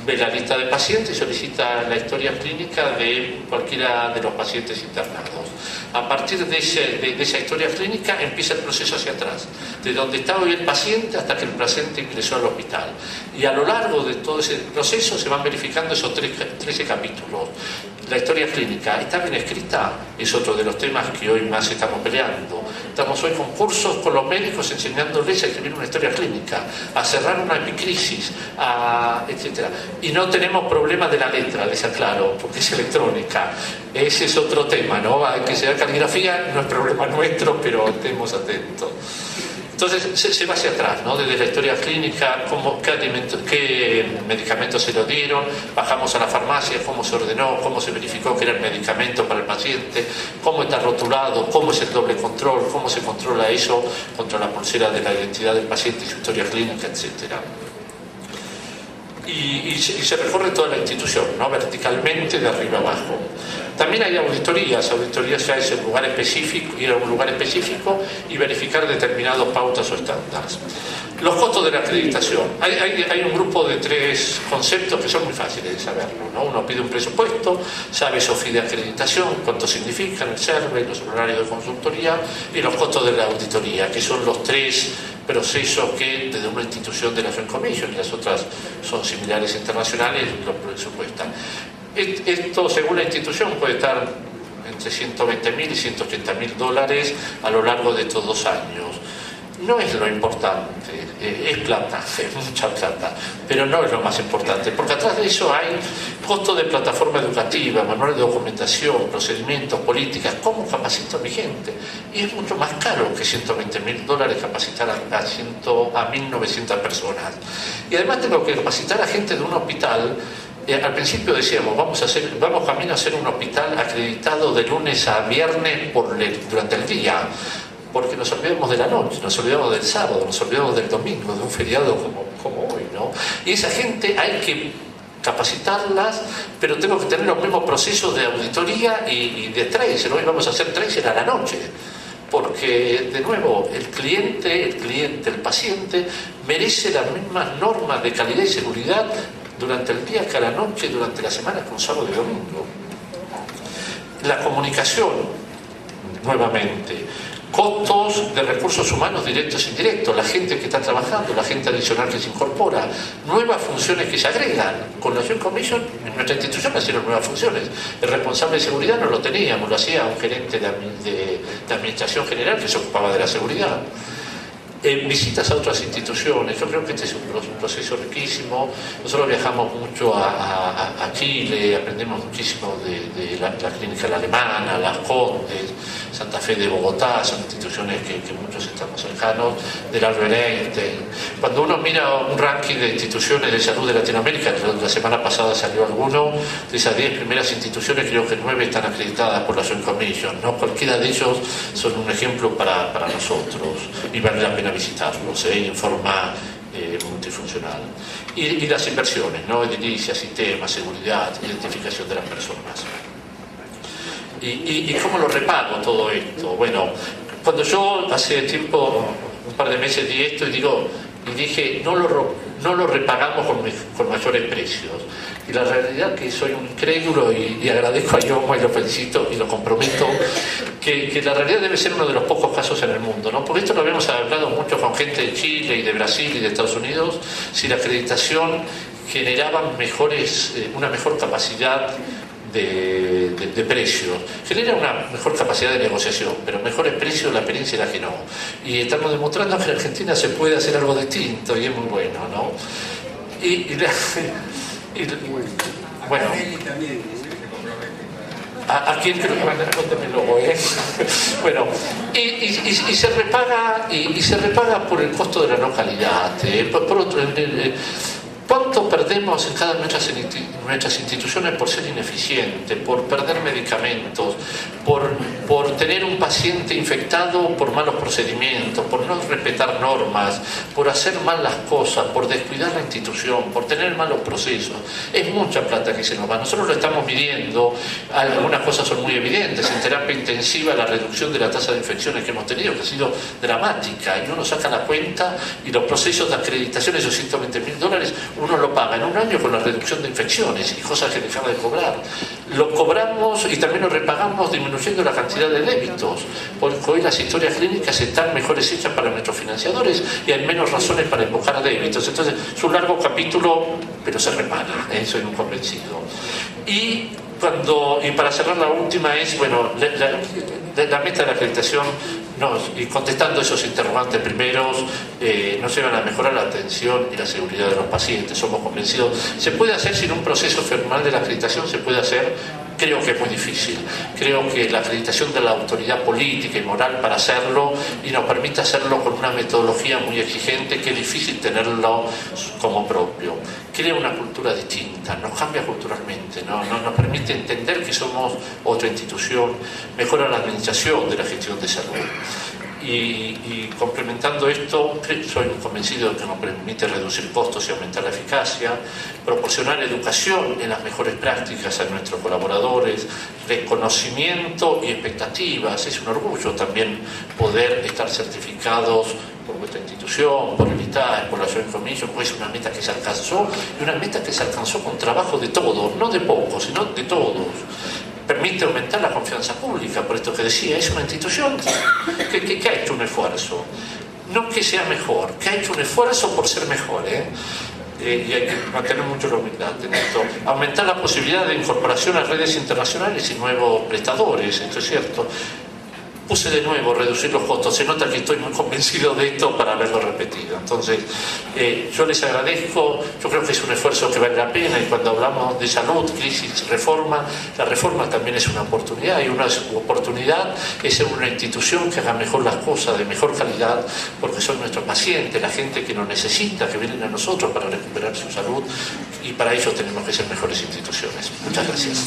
ve la lista de pacientes y solicita la historia clínica de cualquiera de los pacientes internados. A partir de esa historia clínica empieza el proceso hacia atrás, de donde está hoy el paciente hasta que el paciente ingresó al hospital. Y a lo largo de todo ese proceso se van verificando esos 13 capítulos. La historia clínica está bien escrita, es otro de los temas que hoy más estamos peleando. Estamos hoy con cursos con los médicos enseñándoles a escribir una historia clínica, a cerrar una epicrisis, etc. Y no tenemos problema de la letra, les aclaro, porque es electrónica. Ese es otro tema, ¿no? Hay que ser caligrafía, no es problema nuestro, pero estemos atentos. Entonces se va hacia atrás, ¿no? Desde la historia clínica, qué medicamentos se lo dieron, bajamos a la farmacia, cómo se ordenó, cómo se verificó que era el medicamento para el paciente, cómo está rotulado, cómo es el doble control, cómo se controla eso contra la pulsera de la identidad del paciente y su historia clínica, etcétera. Y se recorre toda la institución, ¿no? Verticalmente, de arriba abajo. También hay auditorías ya es un lugar específico, ir a un lugar específico y verificar determinadas pautas o estándares. Los costos de la acreditación. Hay un grupo de 3 conceptos que son muy fáciles de saberlo, ¿no? Uno pide un presupuesto, sabe SOFI de acreditación, cuánto significan, el survey, los honorarios de consultoría y los costos de la auditoría, que son los 3 procesos que desde una institución de la Joint Commission, y las otras son similares internacionales, lo presupuestan. Esto, según la institución, puede estar entre 120.000 y 180.000 dólares a lo largo de estos 2 años. No es lo importante, es plata, es mucha plata, pero no es lo más importante, porque atrás de eso hay costo de plataforma educativa, manual de documentación, procedimientos, políticas, cómo capacito a mi gente. Y es mucho más caro que 120.000 dólares capacitar a 1.900 personas. Y además tengo que capacitar a gente de un hospital. Al principio decíamos, vamos camino a hacer un hospital acreditado de lunes a viernes durante el día, porque nos olvidamos de la noche, nos olvidamos del sábado, nos olvidamos del domingo, de un feriado como hoy, ¿no? Y esa gente hay que capacitarlas, pero tengo que tener los mismos procesos de auditoría y de tracer. Hoy vamos a hacer tracer a la noche, porque de nuevo el cliente, el paciente merece las mismas normas de calidad y seguridad durante el día que a la noche, durante la semana, con sábado y domingo. La comunicación, nuevamente, costos de recursos humanos directos e indirectos, la gente que está trabajando, la gente adicional que se incorpora, nuevas funciones que se agregan. Con la Joint Commission, en nuestra institución nacieron nuevas funciones. El responsable de seguridad no lo teníamos, lo hacía un gerente de administración general que se ocupaba de la seguridad. Visitas a otras instituciones, yo creo que este es un proceso riquísimo. Nosotros viajamos mucho a Chile, aprendemos muchísimo de la clínica alemana, las Condes, Santa Fe de Bogotá, son instituciones que muchos estamos cercanos, del Albert Einstein. Cuando uno mira un ranking de instituciones de salud de Latinoamérica, la semana pasada salió alguno, de esas 10 primeras instituciones creo que 9 están acreditadas por la Joint Commission, ¿no? Cualquiera de ellos son un ejemplo para nosotros y vale la pena visitarlos en forma multifuncional. Y las inversiones, ¿no? Edilicia, sistemas, seguridad, identificación de las personas. ¿Y cómo lo repago todo esto? Bueno, cuando yo hace tiempo, un par de meses di esto y dije, no lo repagamos con mayores precios. Y la realidad que soy un incrédulo y agradezco a Ioma y lo felicito y lo comprometo, que la realidad debe ser uno de los pocos casos en el mundo, ¿no? Porque esto lo habíamos hablado mucho con gente de Chile y de Brasil y de Estados Unidos, si la acreditación generaba una mejor capacidad de precios, genera una mejor capacidad de negociación, pero mejores precios la experiencia era que no. Y estamos demostrando que en Argentina se puede hacer algo distinto y es muy bueno, ¿no? Bueno, ¿a quién creo que van a responder luego, Bueno, y se repaga por el costo de la no calidad. Por otro, ¿cuánto perdemos en cada nuestras instituciones por ser ineficiente, por perder medicamentos, por tener un paciente infectado por malos procedimientos, por no respetar normas, por hacer mal las cosas, por descuidar la institución, por tener malos procesos? Es mucha plata que se nos va. Nosotros lo estamos midiendo, algunas cosas son muy evidentes. En terapia intensiva la reducción de la tasa de infecciones que hemos tenido, que ha sido dramática, y uno saca la cuenta y los procesos de acreditación, esos 120.000 dólares, uno lo paga en un año con la reducción de infecciones y cosas que dejaba de cobrar. Lo cobramos y también lo repagamos disminuyendo la cantidad de débitos, porque hoy las historias clínicas están mejores hechas para nuestros financiadores y hay menos razones para invocar débitos. Entonces es un largo capítulo, pero se repara, soy un convencido. Y para cerrar, la última es, bueno, la meta de la acreditación, y contestando esos interrogantes primeros, nos llevan a mejorar la atención y la seguridad de los pacientes. Somos convencidos, se puede hacer sin un proceso formal de la acreditación, se puede hacer. Creo que es muy difícil. Creo que la acreditación de la autoridad política y moral para hacerlo, y nos permite hacerlo con una metodología muy exigente, que es difícil tenerlo como propio. Crea una cultura distinta, nos cambia culturalmente, ¿no? Nos permite entender que somos otra institución, mejora la administración de la gestión de salud. Y complementando esto, soy convencido de que nos permite reducir costos y aumentar la eficacia, proporcionar educación en las mejores prácticas a nuestros colaboradores, reconocimiento y expectativas. Es un orgullo también poder estar certificados por vuestra institución, por el ITAE, por la Joint Commission, pues es una meta que se alcanzó, y una meta que se alcanzó con trabajo de todos, no de pocos, sino de todos. Permite aumentar la confianza pública, por esto que decía, es una institución que ha hecho un esfuerzo. no que sea mejor, que ha hecho un esfuerzo por ser mejor, y hay que mantener mucho la humildad en esto. Aumentar la posibilidad de incorporación a redes internacionales y nuevos prestadores, esto es cierto. Puse de nuevo reducir los costos, se nota que estoy muy convencido de esto para haberlo repetido. Entonces, yo les agradezco, yo creo que es un esfuerzo que vale la pena, y cuando hablamos de salud, crisis, reforma, la reforma también es una oportunidad, y una oportunidad es ser una institución que haga mejor las cosas, de mejor calidad, porque son nuestros pacientes, la gente que nos necesita, que vienen a nosotros para recuperar su salud, y para ello tenemos que ser mejores instituciones. Muchas gracias.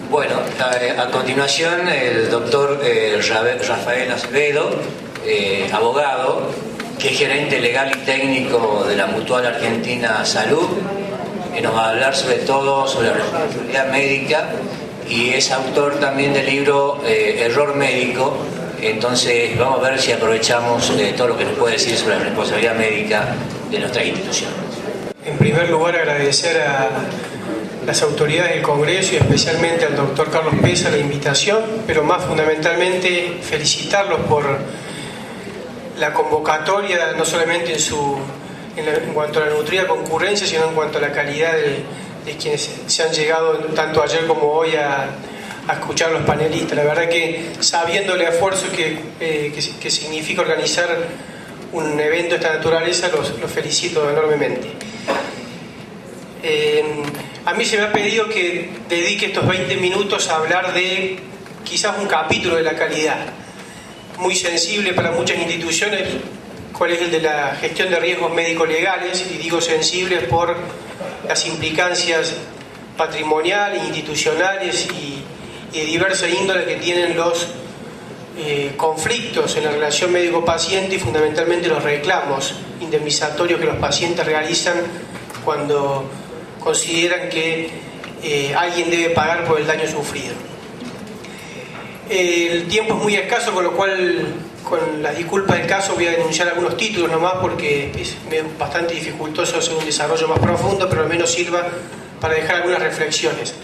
Bueno, a continuación el doctor Rafael Acevedo, abogado, que es gerente legal y técnico de la Mutual Argentina Salud, que nos va a hablar sobre todo sobre la responsabilidad médica, y es autor también del libro Error Médico. Entonces vamos a ver si aprovechamos todo lo que nos puede decir sobre la responsabilidad médica de nuestras instituciones. En primer lugar, agradecer a las autoridades del Congreso y especialmente al doctor Carlos Pesa la invitación, pero más fundamentalmente felicitarlos por la convocatoria, no solamente en cuanto a la nutrida concurrencia, sino en cuanto a la calidad de quienes se han llegado tanto ayer como hoy a escuchar a los panelistas. La verdad que, sabiendo el esfuerzo que significa organizar un evento de esta naturaleza, los felicito enormemente. A mí se me ha pedido que dedique estos 20 minutos a hablar de quizás un capítulo de la calidad, muy sensible para muchas instituciones, cuál es el de la gestión de riesgos médico-legales, y digo sensibles por las implicancias patrimoniales, institucionales y de diversa índole que tienen los conflictos en la relación médico-paciente, y fundamentalmente los reclamos indemnizatorios que los pacientes realizan cuando consideran que alguien debe pagar por el daño sufrido. El tiempo es muy escaso, con lo cual, con las disculpas del caso, voy a denunciar algunos títulos nomás, porque es bastante dificultoso hacer un desarrollo más profundo, pero al menos sirva para dejar algunas reflexiones.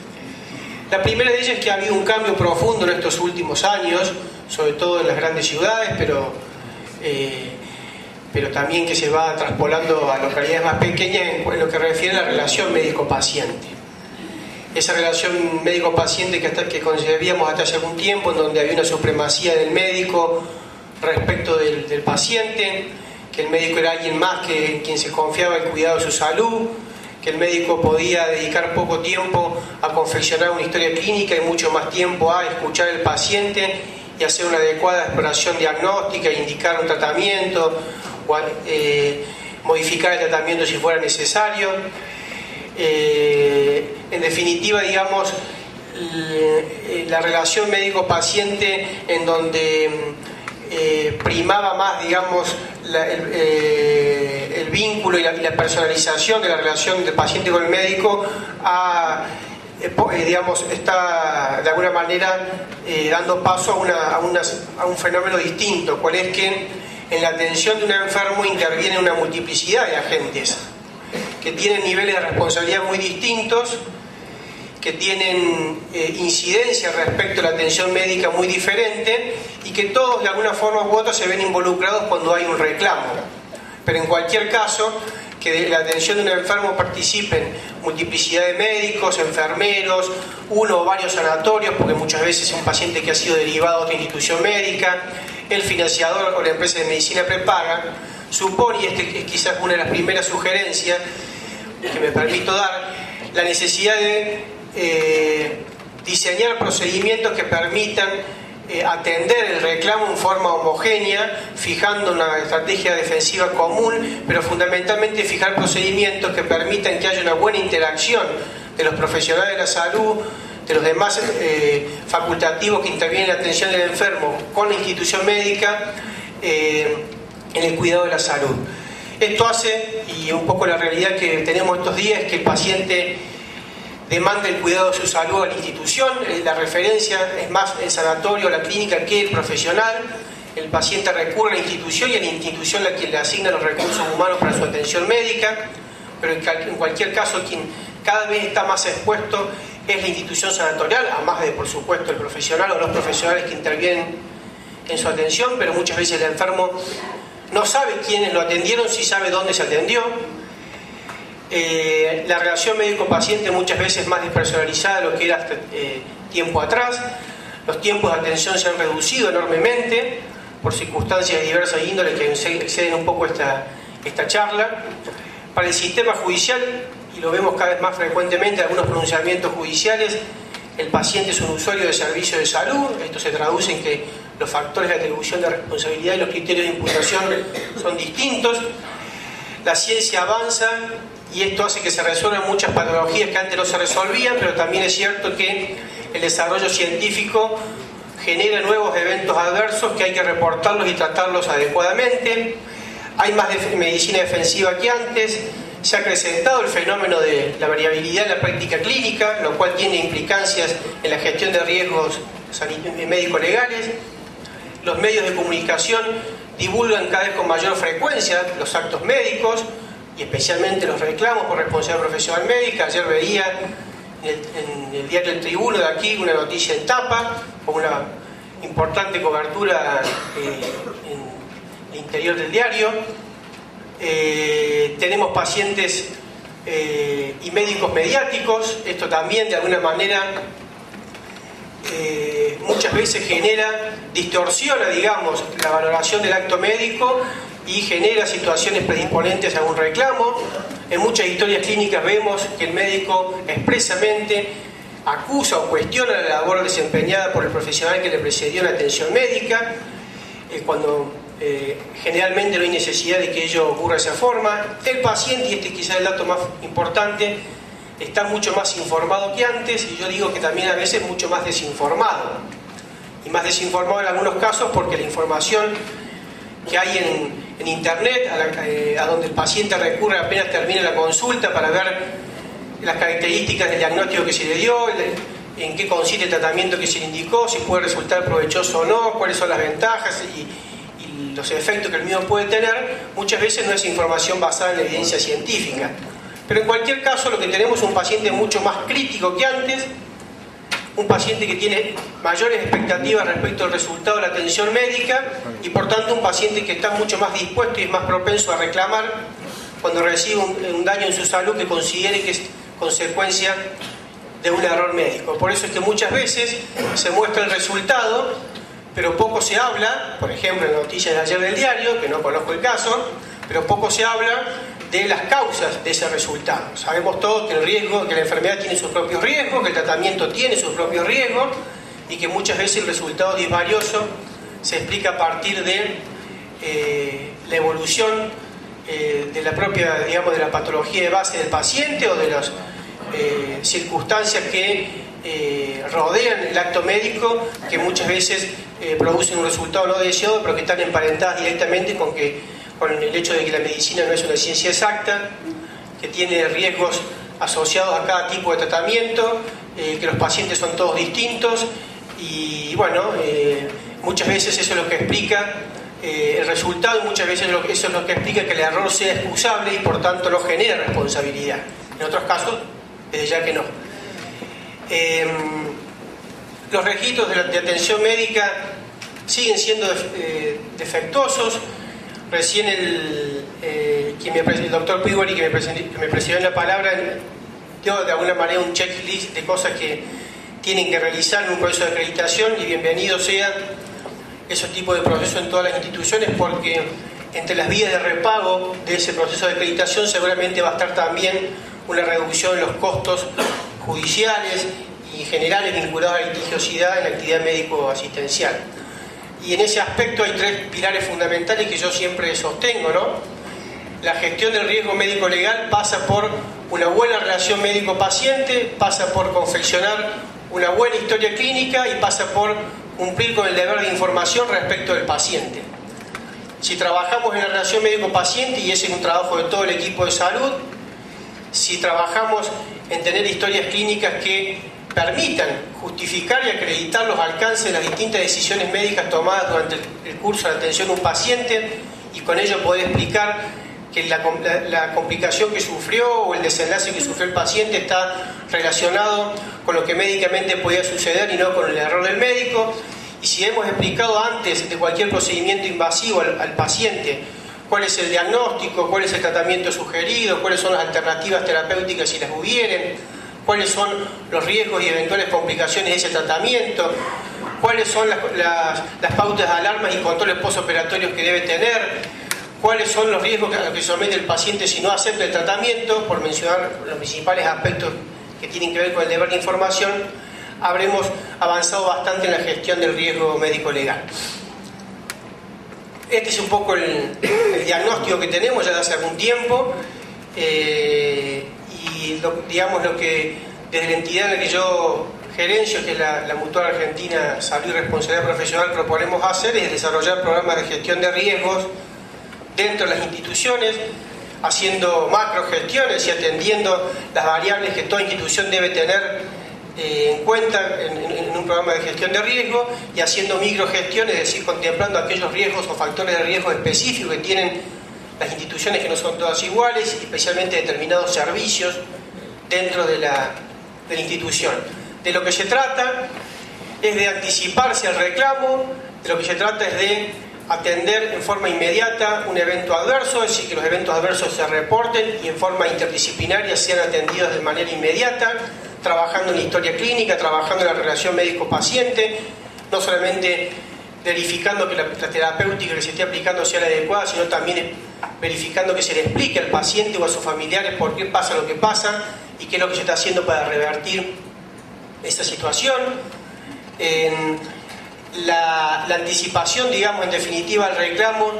La primera de ellas es que ha habido un cambio profundo en estos últimos años, sobre todo en las grandes ciudades, pero también que se va traspolando a localidades más pequeñas en lo que refiere a la relación médico-paciente. Esa relación médico-paciente que concebíamos hasta hace algún tiempo, en donde había una supremacía del médico respecto del paciente, que el médico era alguien más que quien se confiaba en el cuidado de su salud, que el médico podía dedicar poco tiempo a confeccionar una historia clínica y mucho más tiempo a escuchar al paciente y hacer una adecuada exploración diagnóstica, indicar un tratamiento, o modificar el tratamiento si fuera necesario. En definitiva, digamos, la relación médico-paciente, en donde primaba más, digamos, el vínculo y la personalización de la relación del paciente con el médico, digamos, está de alguna manera dando paso a un fenómeno distinto, cual es que en la atención de un enfermo interviene una multiplicidad de agentes que tienen niveles de responsabilidad muy distintos, que tienen incidencia respecto a la atención médica muy diferente, y que todos de alguna forma u otra se ven involucrados cuando hay un reclamo. Pero en cualquier caso, que de la atención de un enfermo participen multiplicidad de médicos, enfermeros, uno o varios sanatorios, porque muchas veces es un paciente que ha sido derivado a otra institución médica, el financiador o la empresa de medicina prepaga, supone, y es quizás una de las primeras sugerencias que me permito dar, la necesidad de diseñar procedimientos que permitan atender el reclamo en forma homogénea, fijando una estrategia defensiva común, pero fundamentalmente fijar procedimientos que permitan que haya una buena interacción de los profesionales de la salud, de los demás facultativos que intervienen en la atención del enfermo con la institución médica en el cuidado de la salud. Esto hace, y un poco la realidad que tenemos estos días, es que el paciente demanda el cuidado de su salud a la institución, la referencia es más el sanatorio o la clínica que el profesional. el paciente recurre a la institución y es la institución la que le asigna los recursos humanos para su atención médica, pero en cualquier caso quien cada vez está más expuesto es la institución sanatorial, además de, por supuesto, el profesional o los profesionales que intervienen en su atención, pero muchas veces el enfermo no sabe quiénes lo atendieron, sí sabe dónde se atendió. La relación médico-paciente muchas veces es más despersonalizada de lo que era hasta tiempo atrás. Los tiempos de atención se han reducido enormemente por circunstancias de diversa índole que exceden un poco esta charla. Para el sistema judicial, y lo vemos cada vez más frecuentemente en algunos pronunciamientos judiciales, el paciente es un usuario de servicio de salud. Esto se traduce en que los factores de atribución de responsabilidad y los criterios de imputación son distintos. La ciencia avanza y esto hace que se resuelvan muchas patologías que antes no se resolvían, pero también es cierto que el desarrollo científico genera nuevos eventos adversos que hay que reportarlos y tratarlos adecuadamente. Hay más medicina defensiva que antes. Se ha acrecentado el fenómeno de la variabilidad en la práctica clínica, lo cual tiene implicancias en la gestión de riesgos médico-legales. Los medios de comunicación divulgan cada vez con mayor frecuencia los actos médicos y especialmente los reclamos por responsabilidad profesional médica. Ayer veía en el diario El Tribuno de aquí una noticia en tapa con una importante cobertura en el interior del diario. Tenemos pacientes y médicos mediáticos. Esto también de alguna manera muchas veces distorsiona, digamos, la valoración del acto médico y genera situaciones predisponentes a un reclamo. En muchas historias clínicas vemos que el médico expresamente acusa o cuestiona la labor desempeñada por el profesional que le precedió en la atención médica, cuando generalmente no hay necesidad de que ello ocurra de esa forma. El paciente, y este quizás es el dato más importante, está mucho más informado que antes, y yo digo que también a veces mucho más desinformado. Y más desinformado en algunos casos porque la información que hay en internet, a donde el paciente recurre apenas termina la consulta para ver las características del diagnóstico que se le dio, en qué consiste el tratamiento que se le indicó, si puede resultar provechoso o no, cuáles son las ventajas y los efectos que el mismo puede tener, muchas veces no es información basada en la evidencia científica. Pero en cualquier caso lo que tenemos es un paciente mucho más crítico que antes, un paciente que tiene mayores expectativas respecto al resultado de la atención médica y por tanto un paciente que está mucho más dispuesto y es más propenso a reclamar cuando recibe un daño en su salud que considere que es consecuencia de un error médico. Por eso es que muchas veces se muestra el resultado, pero poco se habla, por ejemplo en noticias de ayer del diario, que no conozco el caso, pero poco se habla de las causas de ese resultado. Sabemos todos que la enfermedad tiene sus propios riesgos, que el tratamiento tiene sus propios riesgos y que muchas veces el resultado disvalioso se explica a partir de la evolución de la propia, digamos, de la patología de base del paciente o de las circunstancias que rodean el acto médico, que muchas veces producen un resultado no deseado, pero que están emparentadas directamente con el hecho de que la medicina no es una ciencia exacta, que tiene riesgos asociados a cada tipo de tratamiento, que los pacientes son todos distintos y bueno, muchas veces eso es lo que explica el resultado y muchas veces eso es lo que explica que el error sea excusable y por tanto no genera responsabilidad. En otros casos, desde ya que no. Los registros de atención médica siguen siendo defectuosos. Recién el doctor Piguari, que me precedió en la palabra, dio de alguna manera un checklist de cosas que tienen que realizar en un proceso de acreditación y bienvenido sea esos tipos de procesos en todas las instituciones, porque entre las vías de repago de ese proceso de acreditación seguramente va a estar también una reducción en los costos judiciales y generales vinculados a la litigiosidad en la actividad médico-asistencial. Y en ese aspecto hay tres pilares fundamentales que yo siempre sostengo, ¿no? La gestión del riesgo médico-legal pasa por una buena relación médico-paciente, pasa por confeccionar una buena historia clínica y pasa por cumplir con el deber de información respecto del paciente. Si trabajamos en la relación médico-paciente, y ese es un trabajo de todo el equipo de salud, si trabajamos en tener historias clínicas que permitan justificar y acreditar los alcances de las distintas decisiones médicas tomadas durante el curso de atención a un paciente, y con ello poder explicar que la complicación que sufrió o el desenlace que sufrió el paciente está relacionado con lo que médicamente podía suceder y no con el error del médico. Y si hemos explicado antes de cualquier procedimiento invasivo al paciente cuál es el diagnóstico, cuál es el tratamiento sugerido, cuáles son las alternativas terapéuticas si las hubieren, cuáles son los riesgos y eventuales complicaciones de ese tratamiento, cuáles son las pautas de alarmas y controles postoperatorios que debe tener, cuáles son los riesgos a los que se somete el paciente si no acepta el tratamiento, por mencionar los principales aspectos que tienen que ver con el deber de información, habremos avanzado bastante en la gestión del riesgo médico-legal. Este es un poco el diagnóstico que tenemos ya de hace algún tiempo, y digamos lo que desde la entidad en la que yo gerencio, que es la Mutual Argentina Salud y Responsabilidad Profesional, proponemos hacer es desarrollar programas de gestión de riesgos dentro de las instituciones, haciendo macrogestiones y atendiendo las variables que toda institución debe tener en cuenta en un programa de gestión de riesgo, y haciendo microgestiones, es decir, contemplando aquellos riesgos o factores de riesgo específicos que tienen las instituciones, que no son todas iguales, especialmente determinados servicios dentro de la institución. De lo que se trata es de anticiparse al reclamo, de lo que se trata es de atender en forma inmediata un evento adverso, es decir, que los eventos adversos se reporten y en forma interdisciplinaria sean atendidos de manera inmediata, trabajando en la historia clínica, trabajando en la relación médico-paciente, no solamente verificando que la terapéutica que se esté aplicando sea la adecuada, sino también verificando que se le explique al paciente o a sus familiares por qué pasa lo que pasa y qué es lo que se está haciendo para revertir esta situación. La anticipación, digamos, en definitiva, al reclamo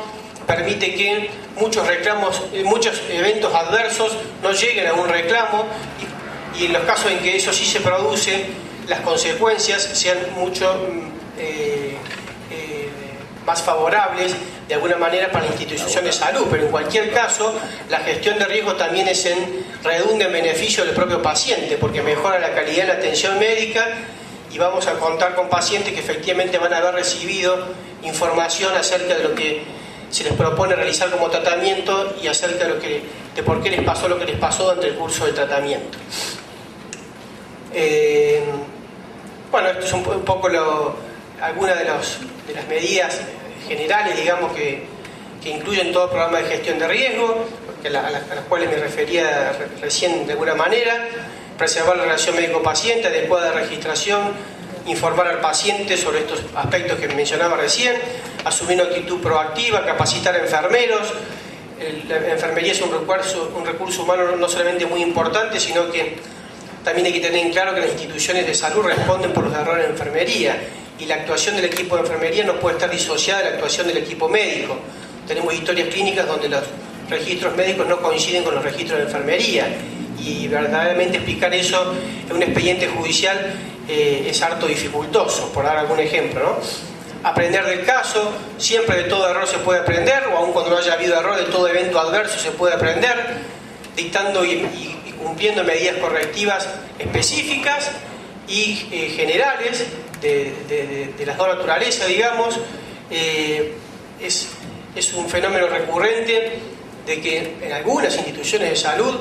permite que muchos eventos adversos no lleguen a un reclamo, y en los casos en que eso sí se produce, las consecuencias sean mucho más favorables de alguna manera para la institución de salud. Pero en cualquier caso, la gestión de riesgo también redunda en beneficio del propio paciente, porque mejora la calidad de la atención médica, y vamos a contar con pacientes que efectivamente van a haber recibido información acerca de lo que se les propone realizar como tratamiento y acerca de por qué les pasó lo que les pasó durante el curso del tratamiento. Bueno, esto es un poco algunas de las medidas generales, digamos, que incluyen todo el programa de gestión de riesgo, a las cuales me refería recién de alguna manera. Preservar la relación médico-paciente, adecuada registración, informar al paciente sobre estos aspectos que mencionaba recién, asumir una actitud proactiva, capacitar a enfermeros. La enfermería es un recurso humano no solamente muy importante, sino que también hay que tener en claro que las instituciones de salud responden por los errores de enfermería, y la actuación del equipo de enfermería no puede estar disociada de la actuación del equipo médico. Tenemos historias clínicas donde los registros médicos no coinciden con los registros de enfermería, y verdaderamente explicar eso en un expediente judicial es harto dificultoso, por dar algún ejemplo, ¿no? Aprender del caso, siempre de todo error se puede aprender, o aun cuando no haya habido error, de todo evento adverso se puede aprender, dictando y cumpliendo medidas correctivas específicas y generales de las dos naturalezas, digamos. Es un fenómeno recurrente de que en algunas instituciones de salud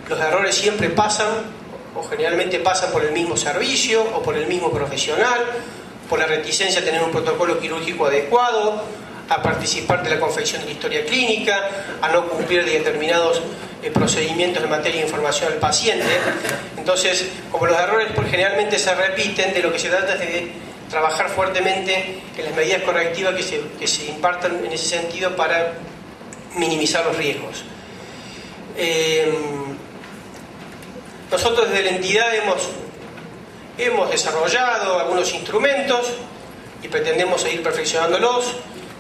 los errores siempre pasan, o generalmente pasan por el mismo servicio o por el mismo profesional, por la reticencia a tener un protocolo quirúrgico adecuado, a participar de la confección de la historia clínica, a no cumplir determinados procedimientos en materia de información al paciente. Entonces, como los errores generalmente se repiten, de lo que se trata es de trabajar fuertemente en las medidas correctivas que se impartan en ese sentido para minimizar los riesgos. Nosotros desde la entidad hemos desarrollado algunos instrumentos y pretendemos seguir perfeccionándolos.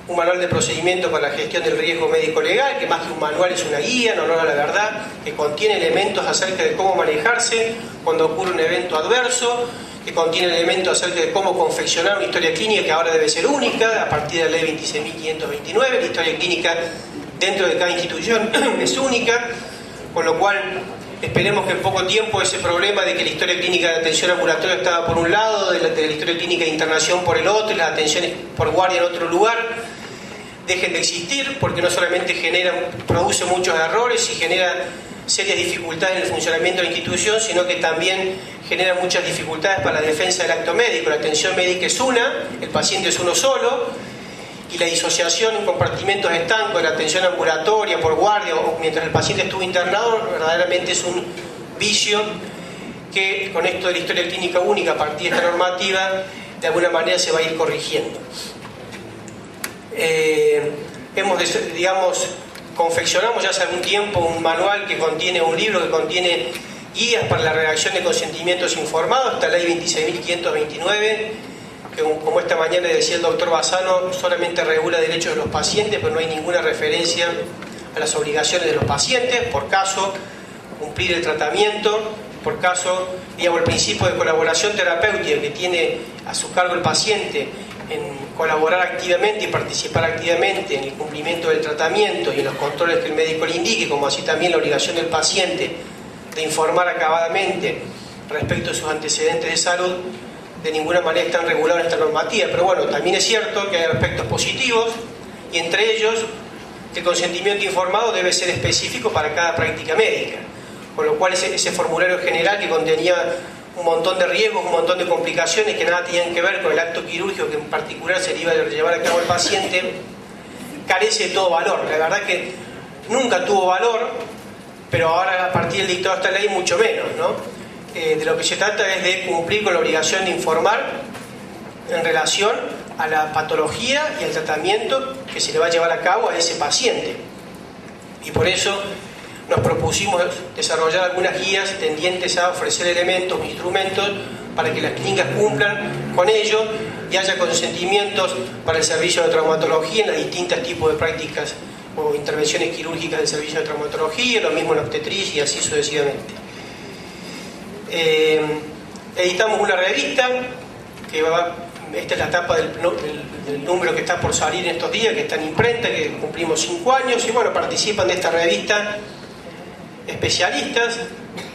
Un manual de procedimiento para la gestión del riesgo médico-legal, que más que un manual es una guía, en honor a la verdad, que contiene elementos acerca de cómo manejarse cuando ocurre un evento adverso, que contiene elementos acerca de cómo confeccionar una historia clínica que ahora debe ser única, a partir de la ley 26.529, la historia clínica dentro de cada institución es única, con lo cual Esperemos que en poco tiempo ese problema de que la historia clínica de atención ambulatoria estaba por un lado, de la historia clínica de internación por el otro y las atenciones por guardia en otro lugar, dejen de existir, porque no solamente produce muchos errores y genera serias dificultades en el funcionamiento de la institución, sino que también genera muchas dificultades para la defensa del acto médico. La atención médica es una, el paciente es uno solo, y la disociación en compartimentos estancos de la atención ambulatoria por guardia o mientras el paciente estuvo internado verdaderamente es un vicio que con esto de la historia clínica única a partir de esta normativa de alguna manera se va a ir corrigiendo. Confeccionamos ya hace algún tiempo un manual que contiene un libro que contiene guías para la redacción de consentimientos informados, esta ley 26.529, que como esta mañana decía el doctor Bassano, solamente regula derechos de los pacientes, pero no hay ninguna referencia a las obligaciones de los pacientes, por caso, cumplir el tratamiento, por caso, digamos, el principio de colaboración terapéutica que tiene a su cargo el paciente en colaborar activamente y participar activamente en el cumplimiento del tratamiento y en los controles que el médico le indique, como así también la obligación del paciente de informar acabadamente respecto a sus antecedentes de salud, de ninguna manera están regulados en esta normativa. Pero bueno, también es cierto que hay aspectos positivos y entre ellos el consentimiento informado debe ser específico para cada práctica médica, con lo cual ese formulario general que contenía un montón de riesgos, un montón de complicaciones que nada tenían que ver con el acto quirúrgico que en particular se le iba a llevar a cabo al paciente, carece de todo valor. La verdad que nunca tuvo valor, pero ahora a partir del dictado de esta ley mucho menos, ¿no? De lo que se trata es de cumplir con la obligación de informar en relación a la patología y el tratamiento que se le va a llevar a cabo a ese paciente. Y por eso nos propusimos desarrollar algunas guías tendientes a ofrecer elementos o instrumentos para que las clínicas cumplan con ello y haya consentimientos para el servicio de traumatología en los distintos tipos de prácticas o intervenciones quirúrgicas del servicio de traumatología, lo mismo en obstetricia y así sucesivamente. Editamos una revista que esta es la tapa del número que está por salir en estos días, que está en imprenta, que cumplimos 5 años, y bueno, participan de esta revista especialistas,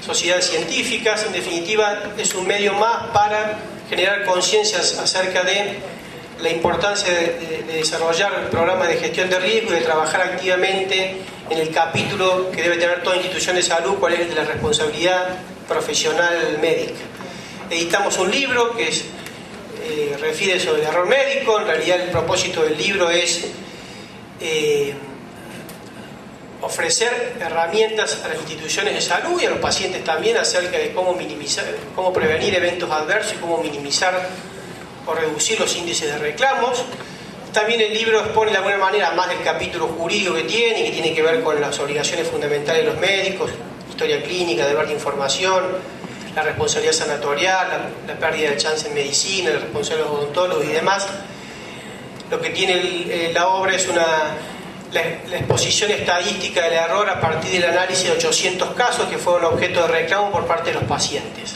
sociedades científicas. En definitiva es un medio más para generar conciencias acerca de la importancia de desarrollar programas de gestión de riesgo y de trabajar activamente en el capítulo que debe tener toda institución de salud, cuál es el de la responsabilidad profesional médica. Editamos un libro que refiere sobre el error médico. En realidad el propósito del libro es ofrecer herramientas a las instituciones de salud y a los pacientes también acerca de cómo prevenir eventos adversos y cómo minimizar o reducir los índices de reclamos. También el libro expone de alguna manera más del capítulo jurídico que tiene que ver con las obligaciones fundamentales de los médicos, historia clínica, deber de información, la responsabilidad sanatorial, la pérdida de chance en medicina, la responsabilidad de los odontólogos y demás. Lo que tiene la obra es la exposición estadística del error a partir del análisis de 800 casos que fueron objeto de reclamo por parte de los pacientes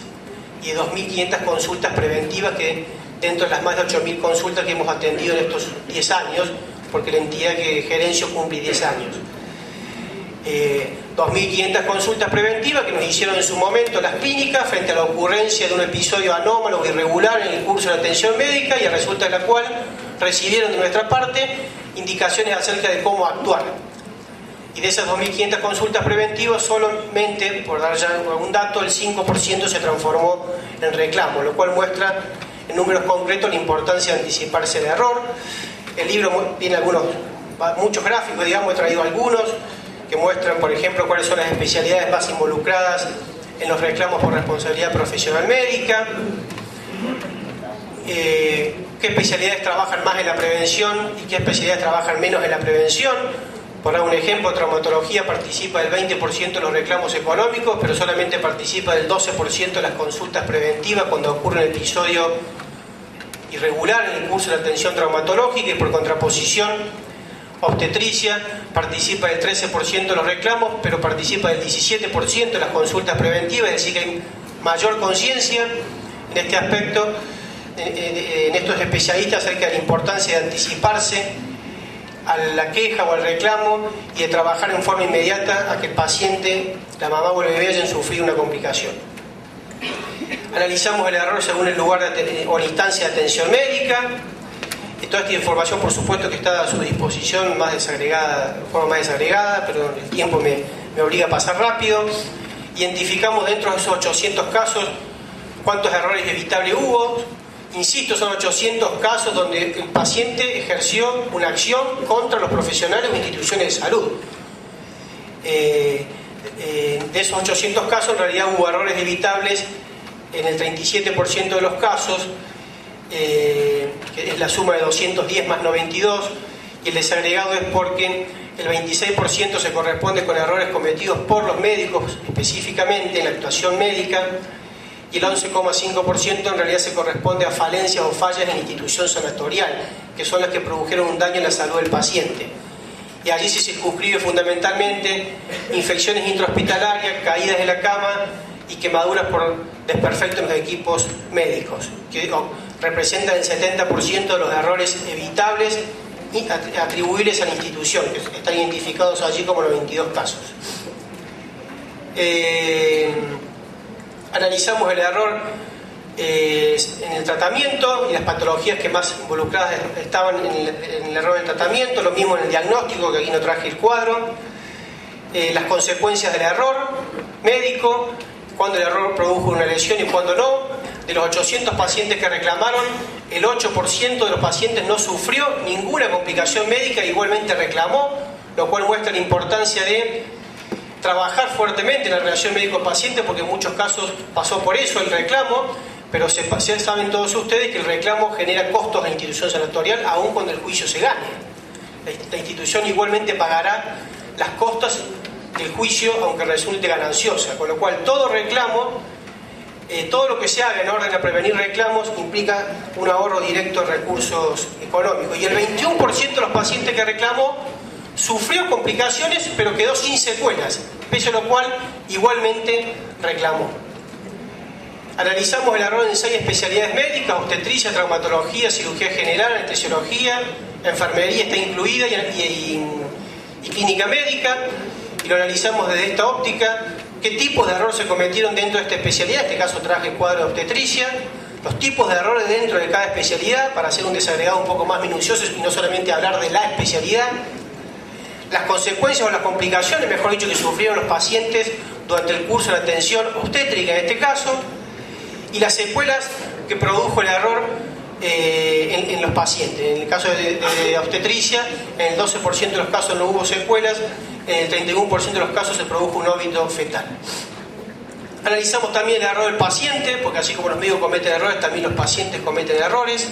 y de 2.500 consultas preventivas que dentro de las más de 8.000 consultas que hemos atendido en estos 10 años, porque la entidad que gerencio cumple 10 años. 2.500 consultas preventivas que nos hicieron en su momento las clínicas frente a la ocurrencia de un episodio anómalo o irregular en el curso de atención médica, y a resulta de la cual recibieron de nuestra parte indicaciones acerca de cómo actuar. Y de esas 2.500 consultas preventivas, solamente, por dar ya algún dato, el 5% se transformó en reclamo, lo cual muestra en números concretos la importancia de anticiparse del error. El libro tiene muchos gráficos, digamos, he traído algunos que muestran, por ejemplo, cuáles son las especialidades más involucradas en los reclamos por responsabilidad profesional médica, qué especialidades trabajan más en la prevención y qué especialidades trabajan menos en la prevención. Por dar un ejemplo, traumatología participa del 20% de los reclamos económicos, pero solamente participa del 12% de las consultas preventivas cuando ocurre un episodio irregular en el curso de atención traumatológica, y por contraposición, obstetricia participa del 13% de los reclamos, pero participa del 17% de las consultas preventivas, es decir, que hay mayor conciencia en este aspecto, en estos especialistas acerca de la importancia de anticiparse a la queja o al reclamo y de trabajar en forma inmediata a que el paciente, la mamá o el bebé hayan sufrido una complicación. Analizamos el error según el lugar o la instancia de atención médica. Toda esta información, por supuesto, que está a su disposición más desagregada, de forma más desagregada, pero el tiempo me obliga a pasar rápido. Identificamos dentro de esos 800 casos cuántos errores evitables hubo. Insisto, son 800 casos donde el paciente ejerció una acción contra los profesionales o instituciones de salud. De esos 800 casos, en realidad hubo errores evitables en el 37% de los casos, que es la suma de 210 más 92, y el desagregado es porque el 26% se corresponde con errores cometidos por los médicos, específicamente en la actuación médica, y el 11,5% en realidad se corresponde a falencias o fallas en la institución sanatorial, que son las que produjeron un daño en la salud del paciente. Y allí se circunscribe fundamentalmente infecciones intrahospitalarias, caídas de la cama y quemaduras por desperfectos en los equipos médicos, que representan el 70% de los errores evitables y atribuibles a la institución, que están identificados allí como los 22 casos. Analizamos el error en el tratamiento y las patologías que más involucradas estaban en el error del tratamiento, lo mismo en el diagnóstico, que aquí no traje el cuadro, las consecuencias del error médico, cuándo el error produjo una lesión y cuándo no. De los 800 pacientes que reclamaron, el 8% de los pacientes no sufrió ninguna complicación médica, igualmente reclamó, lo cual muestra la importancia de trabajar fuertemente en la relación médico-paciente, porque en muchos casos pasó por eso el reclamo, pero saben todos ustedes que el reclamo genera costos a la institución sanatorial, aun cuando el juicio se gane. La institución igualmente pagará las costas del juicio, aunque resulte gananciosa, con lo cual todo reclamo, todo lo que se haga en orden a prevenir reclamos implica un ahorro directo de recursos económicos. Y el 21% de los pacientes que reclamó sufrió complicaciones, pero quedó sin secuelas, pese a lo cual igualmente reclamó. Analizamos el error en 6 especialidades médicas: obstetricia, traumatología, cirugía general, anestesiología, enfermería está incluida y clínica médica, y lo analizamos desde esta óptica. ¿Qué tipos de errores se cometieron dentro de esta especialidad? En este caso traje el cuadro de obstetricia. Los tipos de errores dentro de cada especialidad, para hacer un desagregado un poco más minucioso y no solamente hablar de la especialidad. Las consecuencias o las complicaciones, mejor dicho, que sufrieron los pacientes durante el curso de atención obstétrica en este caso, y las secuelas que produjo el error en los pacientes. En el caso de obstetricia, en el 12% de los casos no hubo secuelas, en el 31% de los casos se produjo un óbito fetal. Analizamos también el error del paciente, porque así como los médicos cometen errores, también los pacientes cometen errores.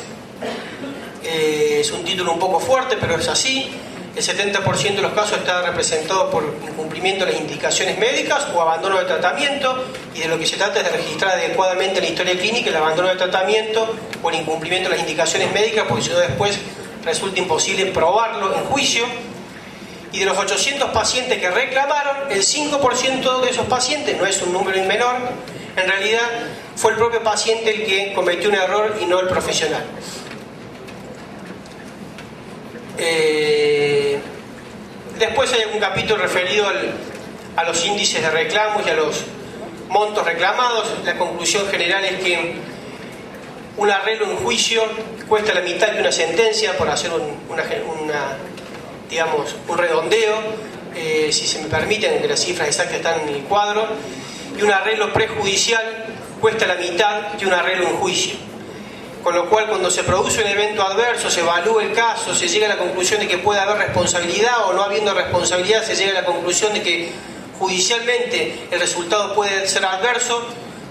Es un título un poco fuerte, pero es así. El 70% de los casos está representado por incumplimiento de las indicaciones médicas o abandono del tratamiento, y de lo que se trata es de registrar adecuadamente en la historia clínica el abandono del tratamiento o el incumplimiento de las indicaciones médicas, porque si no después resulta imposible probarlo en juicio. Y de los 800 pacientes que reclamaron, el 5% de esos pacientes, no es un número menor, en realidad fue el propio paciente el que cometió un error y no el profesional. Después hay un capítulo referido a los índices de reclamos y a los montos reclamados. La conclusión general es que un arreglo en juicio cuesta la mitad que una sentencia, por hacer un redondeo, si se me permiten, que las cifras exactas están en el cuadro, y un arreglo prejudicial cuesta la mitad que un arreglo en juicio. Con lo cual, cuando se produce un evento adverso, se evalúa el caso, se llega a la conclusión de que puede haber responsabilidad, o no habiendo responsabilidad, se llega a la conclusión de que judicialmente el resultado puede ser adverso.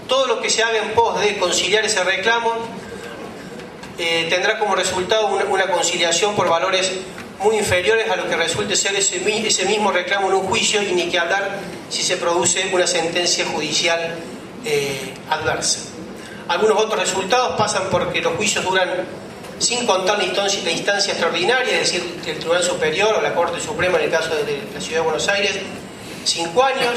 Todo lo que se haga en pos de conciliar ese reclamo tendrá como resultado una conciliación por valores muy inferiores a lo que resulte ser ese mismo reclamo en un juicio, y ni que hablar si se produce una sentencia judicial adversa. Algunos otros resultados pasan porque los juicios duran, sin contar la instancia extraordinaria, es decir, el Tribunal Superior o la Corte Suprema en el caso de la Ciudad de Buenos Aires, 5 años.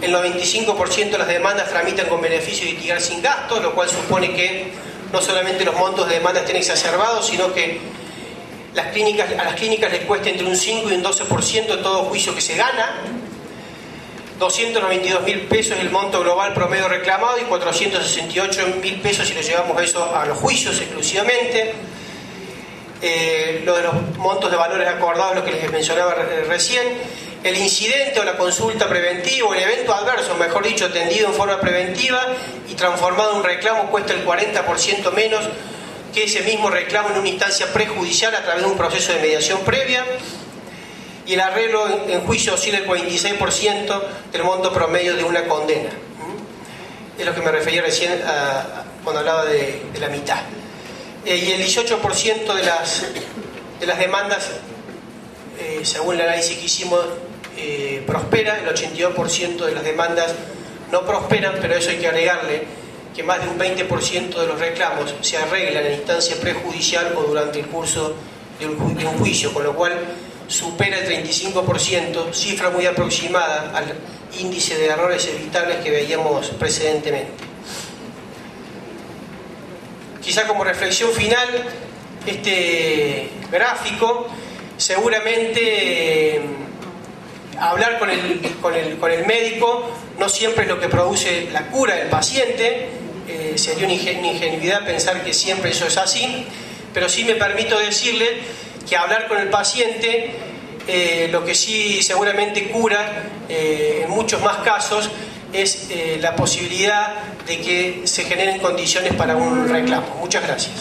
El 95% de las demandas tramitan con beneficio de litigar sin gastos, lo cual supone que no solamente los montos de demanda estén exacerbados, sino que a las clínicas les cuesta entre un 5 y un 12% todo juicio que se gana. 292.000 pesos es el monto global promedio reclamado y 468.000 pesos si lo llevamos eso a los juicios exclusivamente. Lo de los montos de valores acordados, lo que les mencionaba recién. El incidente o la consulta preventiva o el evento adverso, mejor dicho, atendido en forma preventiva y transformado en un reclamo cuesta el 40% menos que ese mismo reclamo en una instancia prejudicial a través de un proceso de mediación previa. Y el arreglo en juicio oscila el 46% del monto promedio de una condena. Es lo que me refería recién cuando hablaba de la mitad. Y el 18% de las demandas, según el análisis que hicimos, prospera. El 82% de las demandas no prosperan, pero eso hay que agregarle que más de un 20% de los reclamos se arreglan en instancia prejudicial o durante el curso de un juicio, con lo cual supera el 35%, cifra muy aproximada al índice de errores evitables que veíamos precedentemente. Quizá como reflexión final, este gráfico seguramente hablar con el médico no siempre es lo que produce la cura del paciente. Sería una ingenuidad pensar que siempre eso es así, pero sí me permito decirle que hablar con el paciente lo que sí seguramente cura en muchos más casos es la posibilidad de que se generen condiciones para un reclamo. Muchas gracias.